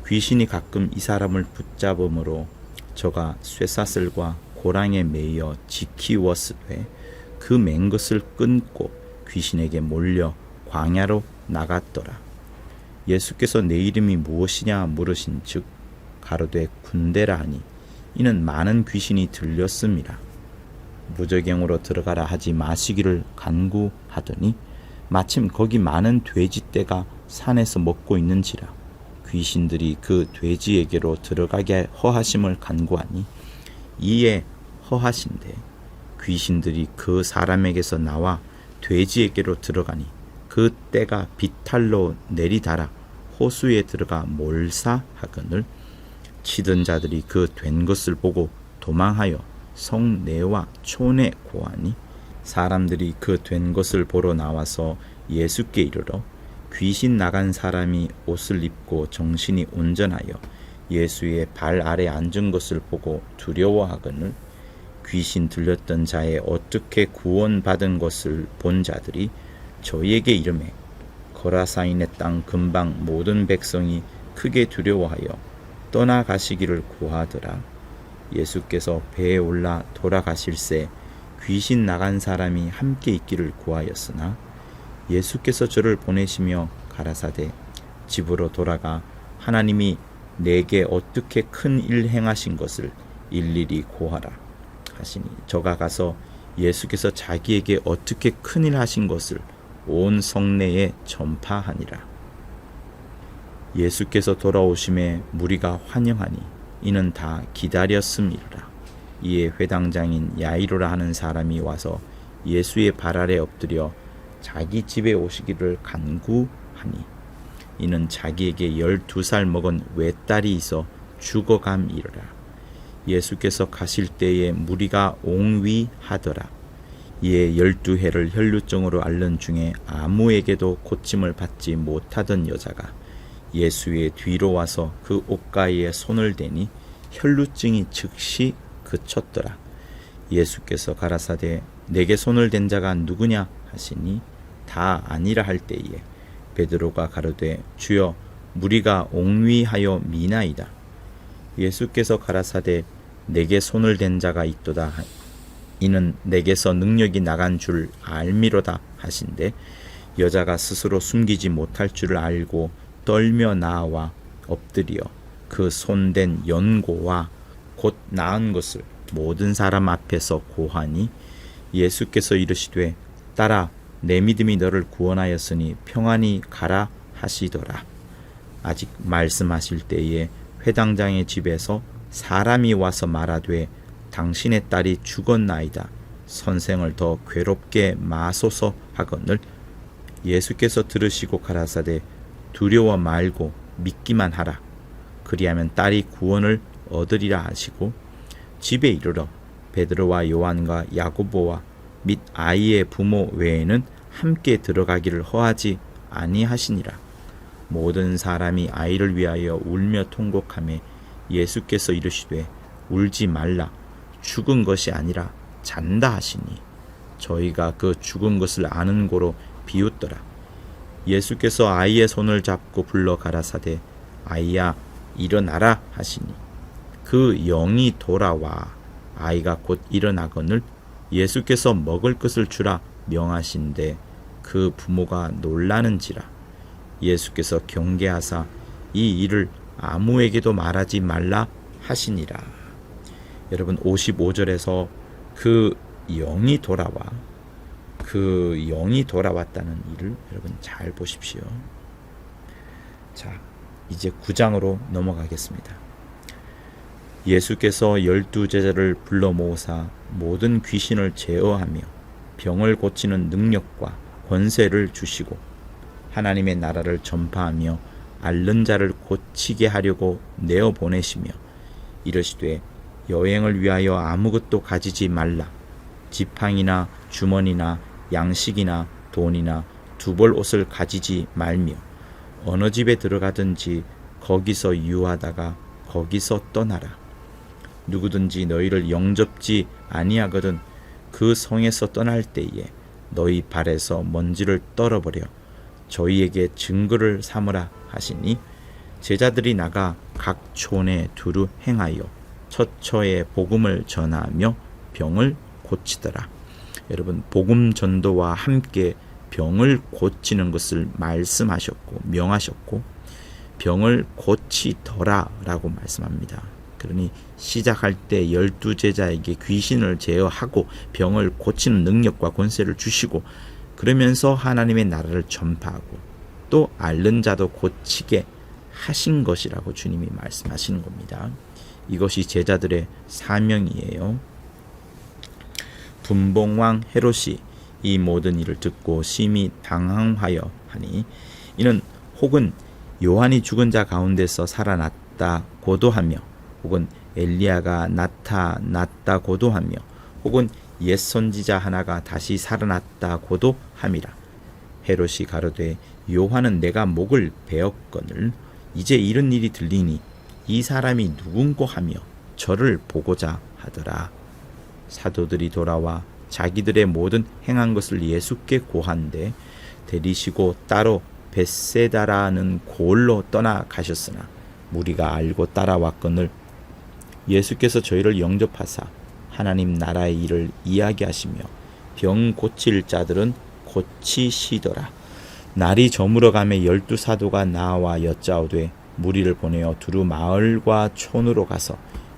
귀신이 가끔 이 사람을 붙잡음으로 저가 쇠사슬과 고랑에 매여 지키웠으되 그 맨 것을 끊고 귀신에게 몰려 광야로 나갔더라. 예수께서 내 이름이 무엇이냐 물으신즉 가로되 군대라 하니 이는 많은 귀신이 들렸습니다. 무저갱으로 들어가라 하지 마시기를 간구하더니 마침 거기 많은 돼지떼가 산에서 먹고 있는지라. 귀신들이 그 돼지에게로 들어가게 허하심을 간구하니 이에 허하신대 귀신들이 그 사람에게서 나와 돼지에게로 들어가니 그 떼가 비탈로 내리달아 호수에 들어가 몰사하거늘 치던 자들이 그 된 것을 보고 도망하여 성내와 촌에 고하니 사람들이 그 된 것을 보러 나와서 예수께 이르러 귀신 나간 사람이 옷을 입고 정신이 온전하여 예수의 발 아래 앉은 것을 보고 두려워하거늘 귀신 들렸던 자의 어떻게 구원받은 것을 본 자들이 저희에게 이르매 거라사인의 땅 근방 모든 백성이 크게 두려워하여 떠나가시기를 구하더라. 예수께서 배에 올라 돌아가실새 귀신 나간 사람이 함께 있기를 구하였으나 예수께서 저를 보내시며 가라사대 집으로 돌아가 하나님이 내게 어떻게 큰 일 행하신 것을 일일이 고하라 하시니 저가 가서 예수께서 자기에게 어떻게 큰 일 하신 것을 온 성내에 전파하니라. 예수께서 돌아오심에 무리가 환영하니 이는 다 기다렸음이라. 이에 회당장인 야이로라 하는 사람이 와서 예수의 발 아래 엎드려 자기 집에 오시기를 간구하니 이는 자기에게 12살 먹은 외딸이 있어 죽어감이라. 예수께서 가실 때에 무리가 옹위하더라. 이에 12해를 혈루증으로 앓는 중에 아무에게도 고침을 받지 못하던 여자가 예수의 뒤로 와서 그 옷가에 손을 대니 혈루증이 즉시 그쳤더라. 예수께서 가라사대 내게 손을 댄 자가 누구냐 하시니 다 아니라 할 때에 베드로가 가로되 주여 무리가 옹위하여 미나이다. 예수께서 가라사대 내게 손을 댄 자가 있도다. 이는 내게서 능력이 나간 줄 알미로다 하신대 여자가 스스로 숨기지 못할 줄을 알고 떨며 나와 엎드려 그 손댄 연고와 곧 나은 것을 모든 사람 앞에서 고하니 예수께서 이르시되 딸아 내 믿음이 너를 구원하였으니 평안히 가라 하시더라. 아직 말씀하실 때에 회당장의 집에서 사람이 와서 말하되 당신의 딸이 죽었나이다. 선생을 더 괴롭게 마소서 하거늘 예수께서 들으시고 가라사대 두려워 말고 믿기만 하라. 그리하면 딸이 구원을 얻으리라 하시고 집에 이르러 베드로와 요한과 야고보와 및 아이의 부모 외에는 함께 들어가기를 허하지 아니하시니라. 모든 사람이 아이를 위하여 울며 통곡하며 예수께서 이르시되 울지 말라. 죽은 것이 아니라 잔다 하시니 저희가 그 죽은 것을 아는 고로 비웃더라. 예수께서 아이의 손을 잡고 불러 가라사대 아이야 일어나라 하시니 그 영이 돌아와 아이가 곧 일어나거늘 예수께서 먹을 것을 주라 명하신데 그 부모가 놀라는지라. 예수께서 경계하사 이 일을 아무에게도 말하지 말라 하시니라. 여러분 55절에서 그 영이 돌아왔다는 일을 여러분 잘 보십시오. 자, 이제 9장으로 넘어가겠습니다. 예수께서 12제자를 불러 모으사 모든 귀신을 제어하며 병을 고치는 능력과 권세를 주시고 하나님의 나라를 전파하며 앓는 자를 고치게 하려고 내어 보내시며 이르시되 여행을 위하여 아무것도 가지지 말라. 지팡이나 주머니나 양식이나 돈이나 두벌 옷을 가지지 말며 어느 집에 들어가든지 거기서 유하다가 거기서 떠나라. 누구든지 너희를 영접지 아니하거든 그 성에서 떠날 때에 너희 발에서 먼지를 떨어버려 저희에게 증거를 삼으라 하시니 제자들이 나가 각 촌에 두루 행하여 처처에 복음을 전하며 병을 고치더라. 여러분 복음 전도와 함께 병을 고치는 것을 말씀하셨고 명하셨고 병을 고치더라 라고 말씀합니다. 그러니 시작할 때 12제자에게 귀신을 제어하고 병을 고치는 능력과 권세를 주시고 그러면서 하나님의 나라를 전파하고 또 앓는 자도 고치게 하신 것이라고 주님이 말씀하시는 겁니다. 이것이 제자들의 사명이에요. 분봉왕 헤롯이 이 모든 일을 듣고 심히 당황하여 하니 이는 혹은 요한이 죽은 자 가운데서 살아났다고도 하며 혹은 엘리야가 나타났다고도 하며 혹은 옛 선지자 하나가 다시 살아났다고도 함이라. 헤롯이 가로되 요한은 내가 목을 베었거늘 이제 이런 일이 들리니 이 사람이 누군고 하며 저를 보고자 하더라. 사도들이 돌아와 자기들의 모든 행한 것을 예수께 고한데 데리시고 따로 벳세다라는 고을로 떠나가셨으나 무리가 알고 따라왔거늘 예수께서 저희를 영접하사 하나님 나라의 일을 이야기하시며 병 고칠 자들은 고치시더라. 날이 저물어가며 12사도가 나와 여짜오되 무리를 보내어 두루 마을과 촌으로 가서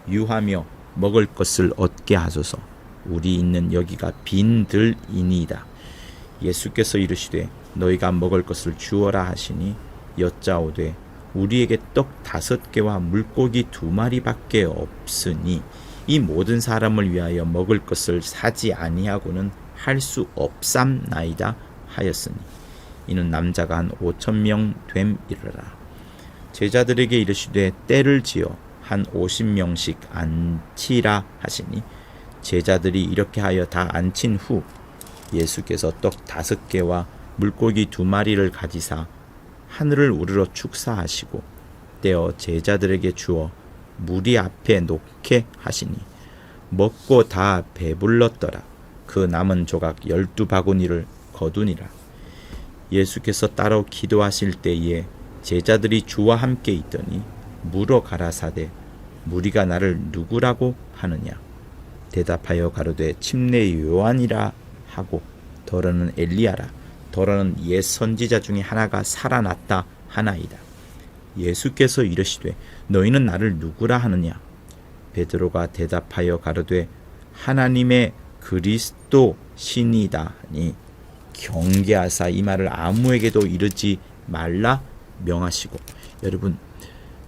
유하며 먹을 것을 얻게 하소서. 우리 있는 여기가 빈들이니이다. 예수께서 이르시되 너희가 먹을 것을 주어라 하시니 여짜오되 우리에게 떡 5개와 물고기 2마리밖에 없으니 이 모든 사람을 위하여 먹을 것을 사지 아니하고는 할 수 없삼나이다 하였으니 이는 남자가 한 5,000명 됨이르라. 제자들에게 이르시되 때를 지어 한 50명씩 앉히라 하시니 제자들이 이렇게 하여 다 앉힌 후 예수께서 떡 5개와 물고기 2마리를 가지사 하늘을 우러러 축사하시고 떼어 제자들에게 주어 무리 앞에 놓게 하시니 먹고 다 배불렀더라. 그 남은 조각 12바구니를 거두니라. 예수께서 따로 기도하실 때에 제자들이 주와 함께 있더니 물어 가라사대 무리가 나를 누구라고 하느냐. 대답하여 가로되 침례 요한이라 하고 더러는 엘리야라 더러는 옛 선지자 중에 하나가 살아났다 하나이다. 예수께서 이르시되 너희는 나를 누구라 하느냐. 베드로가 대답하여 가로되 하나님의 그리스도 신이다 하니 경계하사 이 말을 아무에게도 이르지 말라 명하시고. 여러분,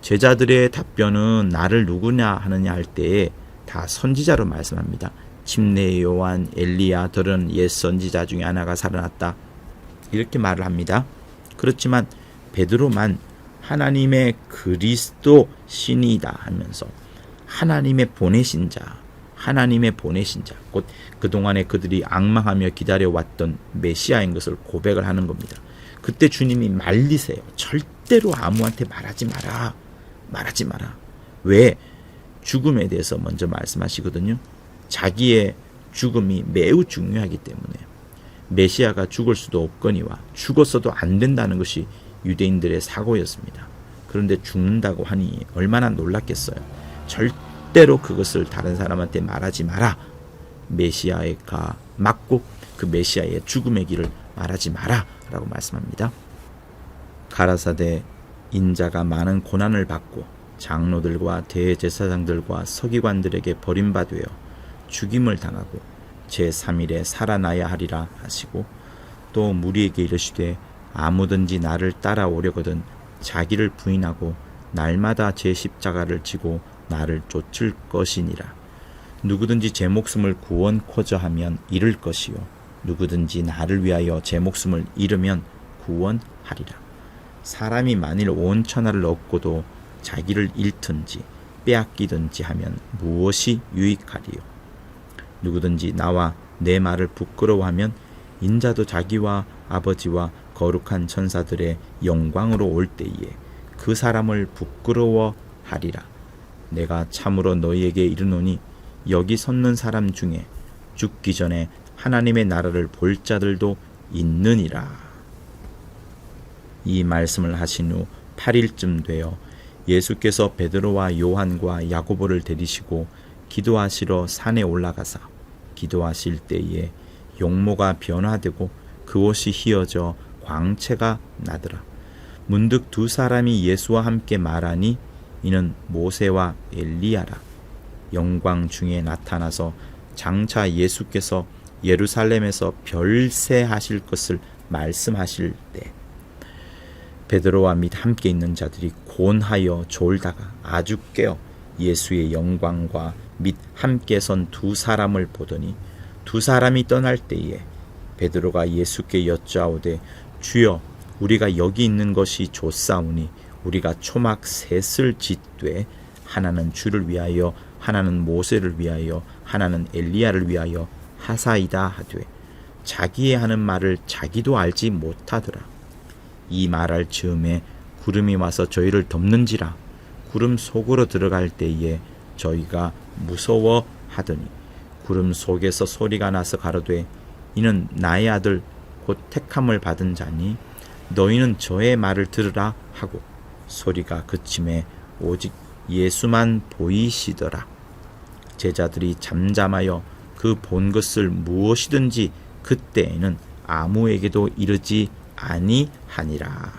제자들의 답변은 나를 누구냐 하느냐 할 때에 다 선지자로 말씀합니다. 침례 요한, 엘리야, 더러는 옛 선지자 중에 하나가 살아났다 이렇게 말을 합니다. 그렇지만 베드로만 하나님의 그리스도 신이다 하면서 하나님의 보내신 자, 곧 그동안에 그들이 앙망하며 기다려왔던 메시아인 것을 고백을 하는 겁니다. 그때 주님이 말리세요. 절대로 아무한테 말하지 마라. 왜? 죽음에 대해서 먼저 말씀하시거든요. 자기의 죽음이 매우 중요하기 때문에 메시아가 죽을 수도 없거니와 죽었어도 안 된다는 것이 유대인들의 사고였습니다. 그런데 죽는다고 하니 얼마나 놀랐겠어요. 절대로 그것을 다른 사람한테 말하지 마라. 메시아가 맞고 그 메시아의 죽음의 길을 말하지 마라 라고 말씀합니다. 가라사대 인자가 많은 고난을 받고 장로들과 대제사장들과 서기관들에게 버림받으며 죽임을 당하고 제3일에 살아나야 하리라 하시고 또 무리에게 이르시되 아무든지 나를 따라오려거든 자기를 부인하고 날마다 제 십자가를 지고 나를 쫓을 것이니라. 누구든지 제 목숨을 구원코자 하면 잃을 것이요 누구든지 나를 위하여 제 목숨을 잃으면 구원하리라. 사람이 만일 온 천하를 얻고도 자기를 잃든지 빼앗기든지 하면 무엇이 유익하리요. 누구든지 나와 내 말을 부끄러워하면 인자도 자기와 아버지와 거룩한 천사들의 영광으로 올 때에 그 사람을 부끄러워하리라. 내가 참으로 너희에게 이르노니 여기 섰는 사람 중에 죽기 전에 하나님의 나라를 볼 자들도 있느니라. 이 말씀을 하신 후 8일쯤 되어 예수께서 베드로와 요한과 야고보를 데리시고 기도하시러 산에 올라가사 기도하실 때에 용모가 변화되고 그 옷이 휘어져 광채가 나더라. 문득 2 사람이 예수와 함께 말하니 이는 모세와 엘리야라. 영광 중에 나타나서 장차 예수께서 예루살렘에서 별세하실 것을 말씀하실 때 베드로와 및 함께 있는 자들이 곤하여 졸다가 아주 깨어 예수의 영광과 및 함께 선 2 사람을 보더니 2 사람이 떠날 때에 베드로가 예수께 여짜오되 주여 우리가 여기 있는 것이 좋사오니 우리가 초막 셋을 짓되 하나는 주를 위하여 하나는 모세를 위하여 하나는 엘리야를 위하여 하사이다 하되 자기의 하는 말을 자기도 알지 못하더라. 이 말할 즈음에 구름이 와서 저희를 덮는지라. 구름 속으로 들어갈 때에 저희가 무서워하더니 구름 속에서 소리가 나서 가로되 이는 나의 아들 곧 택함을 받은 자니 너희는 저의 말을 들으라 하고 소리가 그침에 오직 예수만 보이시더라. 제자들이 잠잠하여 그 본 것을 무엇이든지 그때에는 아무에게도 이르지 아니하니라.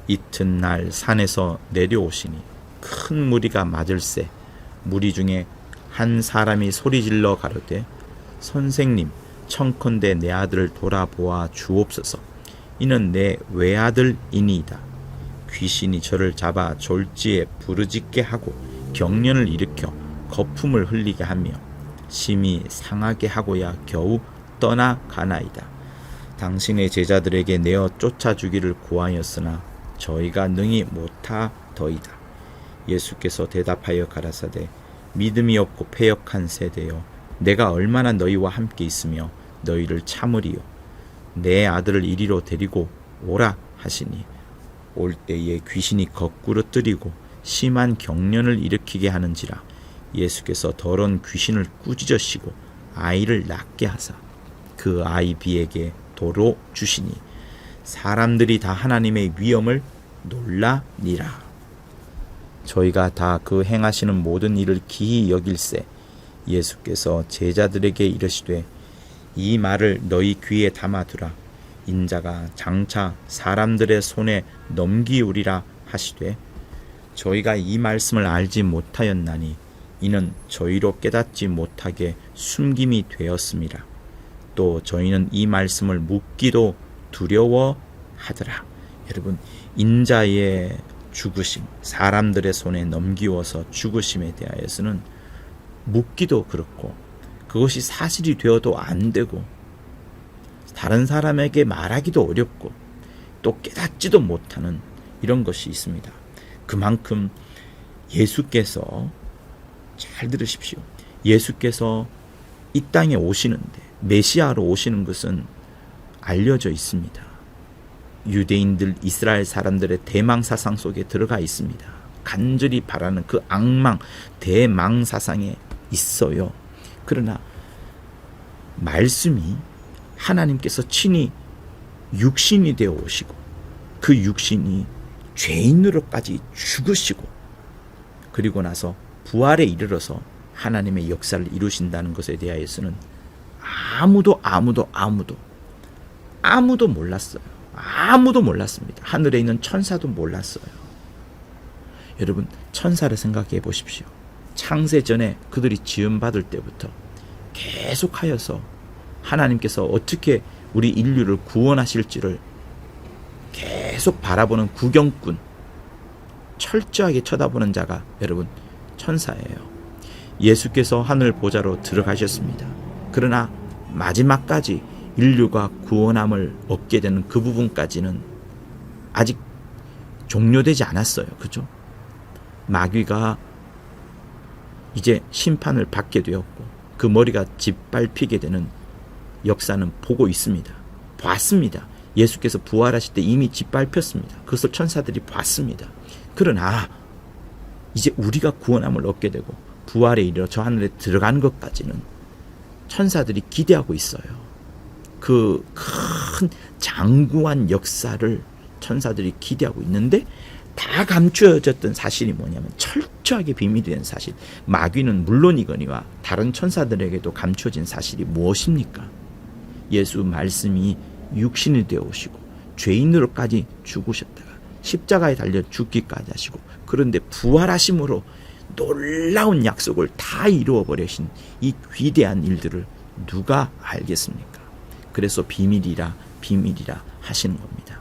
이튿날 산에서 내려오시니 큰 무리가 맞을세 무리 중에 한 사람이 소리질러 가로되 선생님 청컨대 내 아들을 돌아보아 주옵소서. 이는 내 외아들이니이다. 귀신이 저를 잡아 졸지에 부르짖게 하고 경련을 일으켜 거품을 흘리게 하며 심히 상하게 하고야 겨우 떠나가나이다. 당신의 제자들에게 내어 쫓아주기를 구하였으나 저희가 능히 못하더이다. 예수께서 대답하여 가라사대 믿음이 없고 패역한 세대여 내가 얼마나 너희와 함께 있으며 너희를 참으리요 내 아들을 이리로 데리고 오라 하시니 올 때에 귀신이 거꾸로 뜨리고 심한 경련을 일으키게 하는지라 예수께서 더러운 귀신을 꾸짖으시고 아이를 낫게 하사 그 아이 비에게 도로 주시니 사람들이 다 하나님의 위엄을 놀라니라. 저희가 다 그 행하시는 모든 일을 기히 여길세 예수께서 제자들에게 이르시되 이 말을 너희 귀에 담아두라 인자가 장차 사람들의 손에 넘기우리라 하시되 저희가 이 말씀을 알지 못하였나니 이는 저희로 깨닫지 못하게 숨김이 되었음이라. 또 저희는 이 말씀을 묻기도 두려워하더라. 여러분, 인자의 죽으심, 사람들의 손에 넘기워서 죽으심에 대하여서는 묻기도 그렇고 그것이 사실이 되어도 안 되고 다른 사람에게 말하기도 어렵고 또 깨닫지도 못하는 이런 것이 있습니다. 그만큼 예수께서 잘 들으십시오. 예수께서 이 땅에 오시는데 메시아로 오시는 것은 알려져 있습니다. 유대인들, 이스라엘 사람들의 대망 사상 속에 들어가 있습니다. 간절히 바라는 그 악망, 대망 사상에 있어요. 그러나 말씀이 하나님께서 친히 육신이 되어 오시고 그 육신이 죄인으로까지 죽으시고 그리고 나서 부활에 이르러서 하나님의 역사를 이루신다는 것에 대하여서는 아무도 몰랐어요. 아무도 몰랐습니다. 하늘에 있는 천사도 몰랐어요. 여러분, 천사를 생각해 보십시오. 창세전에 그들이 지음받을 때부터 계속하여서 하나님께서 어떻게 우리 인류를 구원하실지를 계속 바라보는 구경꾼, 철저하게 쳐다보는 자가 여러분 천사예요. 예수께서 하늘 보좌로 들어가셨습니다. 그러나 마지막까지 인류가 구원함을 얻게 되는 그 부분까지는 아직 종료되지 않았어요. 그죠? 마귀가 이제 심판을 받게 되었고 그 머리가 짓밟히게 되는 역사는 보고 있습니다. 봤습니다. 예수께서 부활하실 때 이미 짓밟혔습니다. 그것을 천사들이 봤습니다. 그러나 이제 우리가 구원함을 얻게 되고 부활에 이르러 저 하늘에 들어가는 것까지는 천사들이 기대하고 있어요. 그 큰 장구한 역사를 천사들이 기대하고 있는데 다 감추어졌던 사실이 뭐냐면 철저하게 비밀이 된 사실. 마귀는 물론이거니와 다른 천사들에게도 감추어진 사실이 무엇입니까? 예수 말씀이 육신이 되어 오시고 죄인으로까지 죽으셨다가 십자가에 달려 죽기까지 하시고 그런데 부활하심으로 놀라운 약속을 다 이루어 버리신 이 위대한 일들을 누가 알겠습니까? 그래서 비밀이라 하시는 겁니다.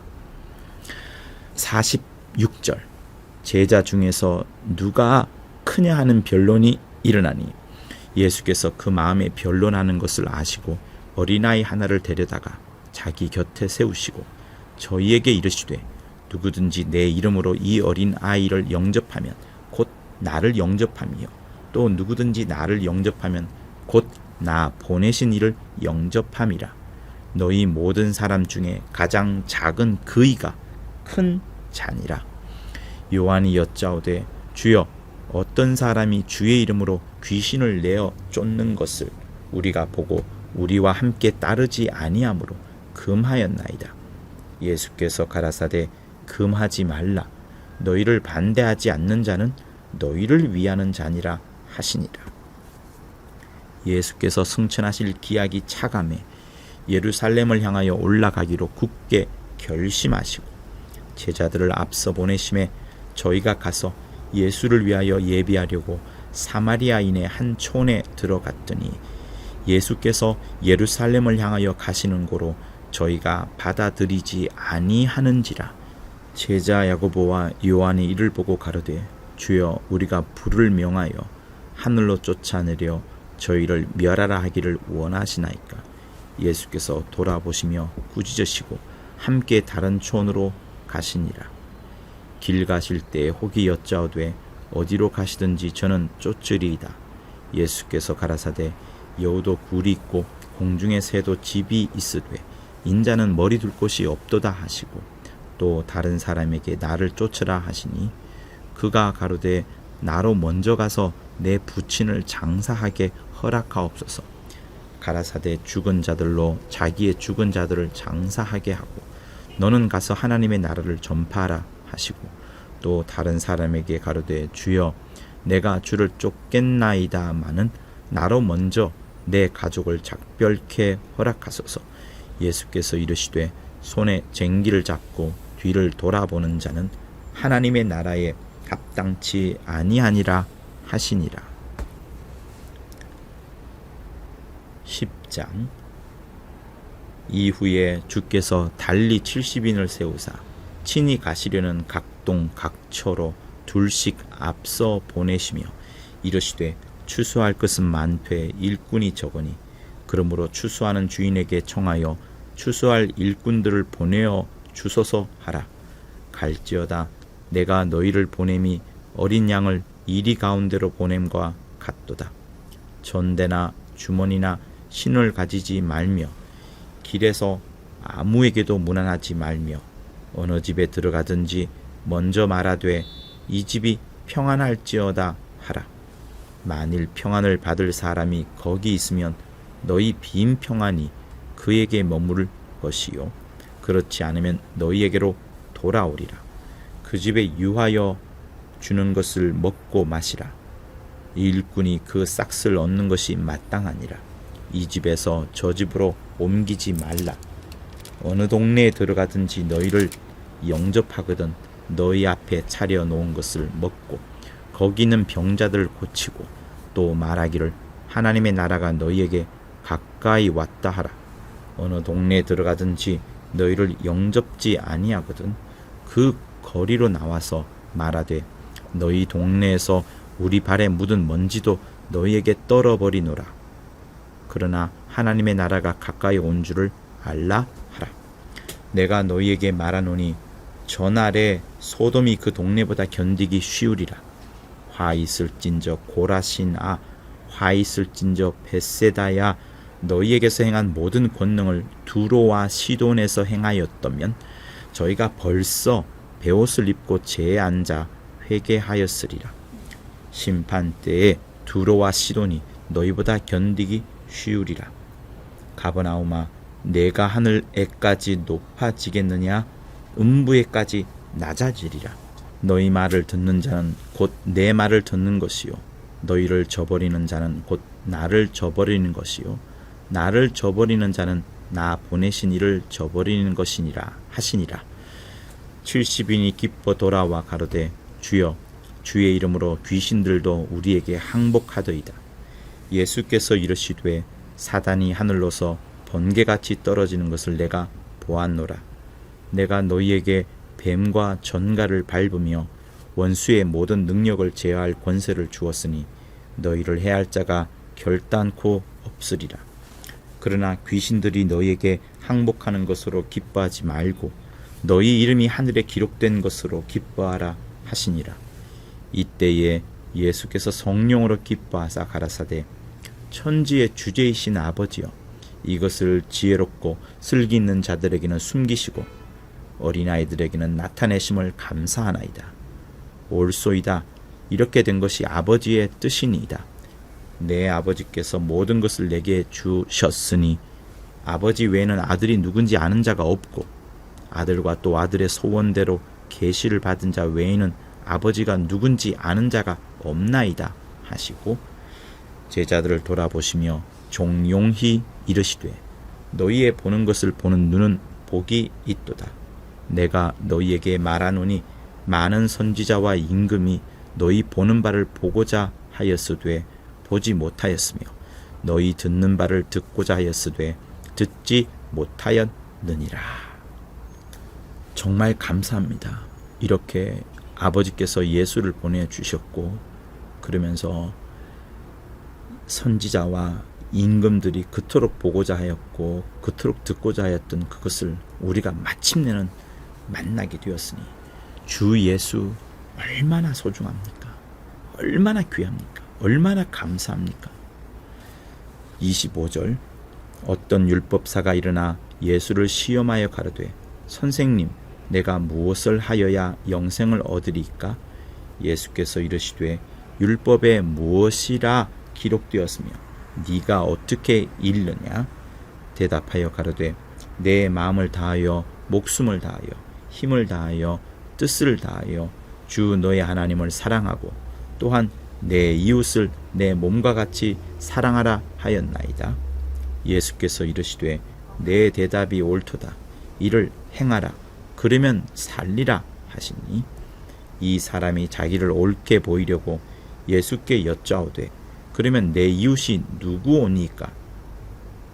46절 제자 중에서 누가 크냐 하는 변론이 일어나니 예수께서 그 마음에 변론하는 것을 아시고 어린아이 하나를 데려다가 자기 곁에 세우시고 저희에게 이르시되 누구든지 내 이름으로 이 어린 아이를 영접하면 곧 나를 영접함이요 또 누구든지 나를 영접하면 곧 나 보내신 이를 영접함이라. 너희 모든 사람 중에 가장 작은 그이가 큰 자니라. 요한이 여짜오되 주여 어떤 사람이 주의 이름으로 귀신을 내어 쫓는 것을 우리가 보고 우리와 함께 따르지 아니하므로 금하였나이다. 예수께서 가라사대 금하지 말라. 너희를 반대하지 않는 자는 너희를 위하는 자니라 하시니라. 예수께서 승천하실 기약이 차감해 예루살렘을 향하여 올라가기로 굳게 결심하시고 제자들을 앞서 보내심에 저희가 가서 예수를 위하여 예비하려고 사마리아인의 한 촌에 들어갔더니 예수께서 예루살렘을 향하여 가시는 고로 저희가 받아들이지 아니하는지라. 제자 야고보와 요한이 이를 보고 가로되 주여 우리가 불을 명하여 하늘로 쫓아내려 저희를 멸하라 하기를 원하시나이까. 예수께서 돌아보시며 꾸짖으시고 함께 다른 촌으로 가시니라. 길 가실 때 혹이 여짜오되 어디로 가시든지 저는 쫓으리이다. 예수께서 가라사대 여우도 굴이 있고 공중의 새도 집이 있으되 인자는 머리 둘 곳이 없도다 하시고 또 다른 사람에게 나를 쫓으라 하시니 그가 가로되 나로 먼저 가서 내 부친을 장사하게 허락하옵소서. 가라사대 죽은 자들로 자기의 죽은 자들을 장사하게 하고 너는 가서 하나님의 나라를 전파하라 하시고 또 다른 사람에게 가로되 주여 내가 주를 쫓겠나이다마는 나로 먼저 내 가족을 작별케 허락하소서. 예수께서 이르시되 손에 쟁기를 잡고 뒤를 돌아보는 자는 하나님의 나라에 합당치 아니하니라 하시니라. 10장. 이후에 주께서 달리 70인을 세우사 친히 가시려는 각동 각처로 둘씩 앞서 보내시며 이르시되 추수할 것은 많되 일꾼이 적으니 그러므로 추수하는 주인에게 청하여 추수할 일꾼들을 보내어 주소서 하라. 갈지어다 내가 너희를 보냄이 어린 양을 이리 가운데로 보냄과 같도다. 전대나 주머니나 신을 가지지 말며 길에서 아무에게도 무난하지 말며 어느 집에 들어가든지 먼저 말하되 이 집이 평안할지어다 하라. 만일 평안을 받을 사람이 거기 있으면 너희 빈 평안이 그에게 머무를 것이요 그렇지 않으면 너희에게로 돌아오리라. 그 집에 유하여 주는 것을 먹고 마시라. 일꾼이 그 싹을 얻는 것이 마땅하니라. 이 집에서 저 집으로 옮기지 말라. 어느 동네에 들어가든지 너희를 영접하거든 너희 앞에 차려 놓은 것을 먹고 거기 있는 병자들을 고치고 또 말하기를 하나님의 나라가 너희에게 가까이 왔다 하라. 어느 동네에 들어가든지 너희를 영접지 아니하거든 그 거리로 나와서 말하되 너희 동네에서 우리 발에 묻은 먼지도 너희에게 떨어버리노라. 그러나 하나님의 나라가 가까이 온 줄을 알라 하라. 내가 너희에게 말하노니 전날에 소돔이 그 동네보다 견디기 쉬우리라. 화 있을진저 고라신아 화 있을진저 벳세다야 너희에게서 행한 모든 권능을 두로와 시돈에서 행하였다면 저희가 벌써 베옷을 입고 재에 앉아 회개하였으리라. 심판 때에 두로와 시돈이 너희보다 견디기 쉬우리라. 가버나움아 내가 하늘에까지 높아지겠느냐 음부에까지 낮아지리라. 너희 말을 듣는 자는 곧 내 말을 듣는 것이요 너희를 저버리는 자는 곧 나를 저버리는 것이요 나를 저버리는 자는 나 보내신 이를 저버리는 것이니라 하시니라. 70인이 기뻐 돌아와 가로되 주여 주의 이름으로 귀신들도 우리에게 항복하더이다. 예수께서 이르시되 사단이 하늘로서 번개같이 떨어지는 것을 내가 보았노라. 내가 너희에게 뱀과 전갈을 밟으며 원수의 모든 능력을 제어할 권세를 주었으니 너희를 해할 자가 결단코 없으리라. 그러나 귀신들이 너희에게 항복하는 것으로 기뻐하지 말고 너희 이름이 하늘에 기록된 것으로 기뻐하라 하시니라. 이때에 예수께서 성령으로 기뻐하사 가라사대 천지의 주제이신 아버지여 이것을 지혜롭고 슬기 있는 자들에게는 숨기시고 어린아이들에게는 나타내심을 감사하나이다. 옳소이다. 이렇게 된 것이 아버지의 뜻이니이다. 내 아버지께서 모든 것을 내게 주셨으니 아버지 외에는 아들이 누군지 아는 자가 없고 아들과 또 아들의 소원대로 계시를 받은 자 외에는 아버지가 누군지 아는 자가 없나이다 하시고 제자들을 돌아보시며 종용히 이르시되 너희의 보는 것을 보는 눈은 복이 있도다. 내가 너희에게 말하노니 많은 선지자와 임금이 너희 보는 바를 보고자 하였으되 보지 못하였으며 너희 듣는 바를 듣고자 하였으되 듣지 못하였느니라. 정말 감사합니다. 이렇게 아버지께서 예수를 보내주셨고 그러면서 선지자와 임금들이 그토록 보고자 하였고 그토록 듣고자 하였던 그것을 우리가 마침내는 만나게 되었으니 주 예수 얼마나 소중합니까? 얼마나 귀합니까? 얼마나 감사합니까? 25절 어떤 율법사가 일어나 예수를 시험하여 가로되 선생님 내가 무엇을 하여야 영생을 얻으리까? 예수께서 이르시되 율법에 무엇이라 기록되었으며 네가 어떻게 읽느냐? 대답하여 가로되 내 마음을 다하여 목숨을 다하여 힘을 다하여 뜻을 다하여 주 너의 하나님을 사랑하고 또한 내 이웃을 내 몸과 같이 사랑하라 하였나이다. 예수께서 이르시되 내 대답이 옳도다. 이를 행하라. 그러면 살리라 하시니 이 사람이 자기를 옳게 보이려고 예수께 여짜오되 그러면 내 이웃이 누구오니까?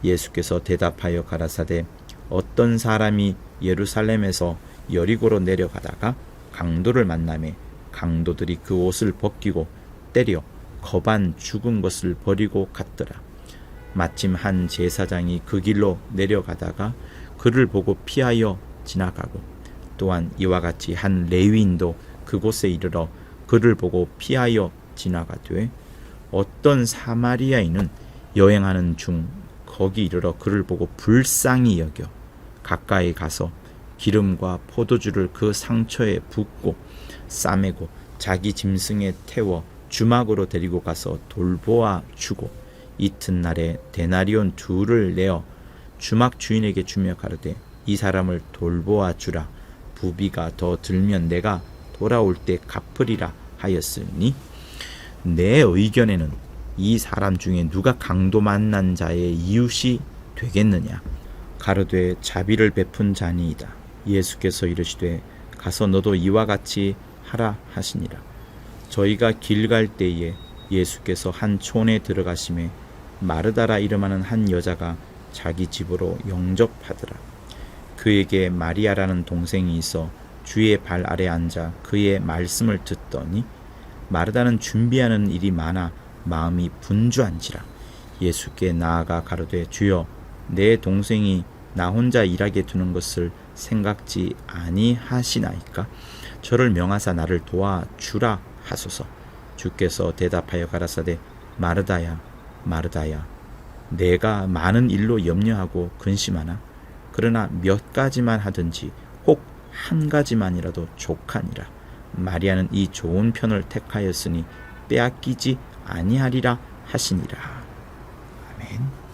예수께서 대답하여 가라사대 어떤 사람이 예루살렘에서 여리고로 내려가다가 강도를 만나매 강도들이 그 옷을 벗기고 때려 거반 죽은 것을 버리고 갔더라. 마침 한 제사장이 그 길로 내려가다가 그를 보고 피하여 지나가고 또한 이와 같이 한 레위인도 그곳에 이르러 그를 보고 피하여 지나가되 어떤 사마리아인은 여행하는 중 거기 이르러 그를 보고 불쌍히 여겨 가까이 가서 기름과 포도주를 그 상처에 붓고 싸매고 자기 짐승에 태워 주막으로 데리고 가서 돌보아 주고 이튿날에 데나리온 2를 내어 주막 주인에게 주며 가로되 이 사람을 돌보아 주라. 부비가 더 들면 내가 돌아올 때 갚으리라 하였으니 내 의견에는 이 사람 중에 누가 강도 만난 자의 이웃이 되겠느냐? 가로되 자비를 베푼 자니이다. 예수께서 이르시되 가서 너도 이와 같이 하라 하시니라. 저희가 길 갈 때에 예수께서 한 촌에 들어가심에 마르다라 이름하는 한 여자가 자기 집으로 영접하더라. 그에게 마리아라는 동생이 있어 주의 발 아래 앉아 그의 말씀을 듣더니 마르다는 준비하는 일이 많아 마음이 분주한지라. 예수께 나아가 가로되 주여 내 동생이 나 혼자 일하게 두는 것을 생각지 아니하시나이까? 저를 명하사 나를 도와주라 하소서. 주께서 대답하여 가라사대 마르다야 마르다야 내가 많은 일로 염려하고 근심하나 그러나 몇 가지만 하든지 혹 한 가지만이라도 족하니라. 마리아는 이 좋은 편을 택하였으니 빼앗기지 아니하리라 하시니라. 아멘.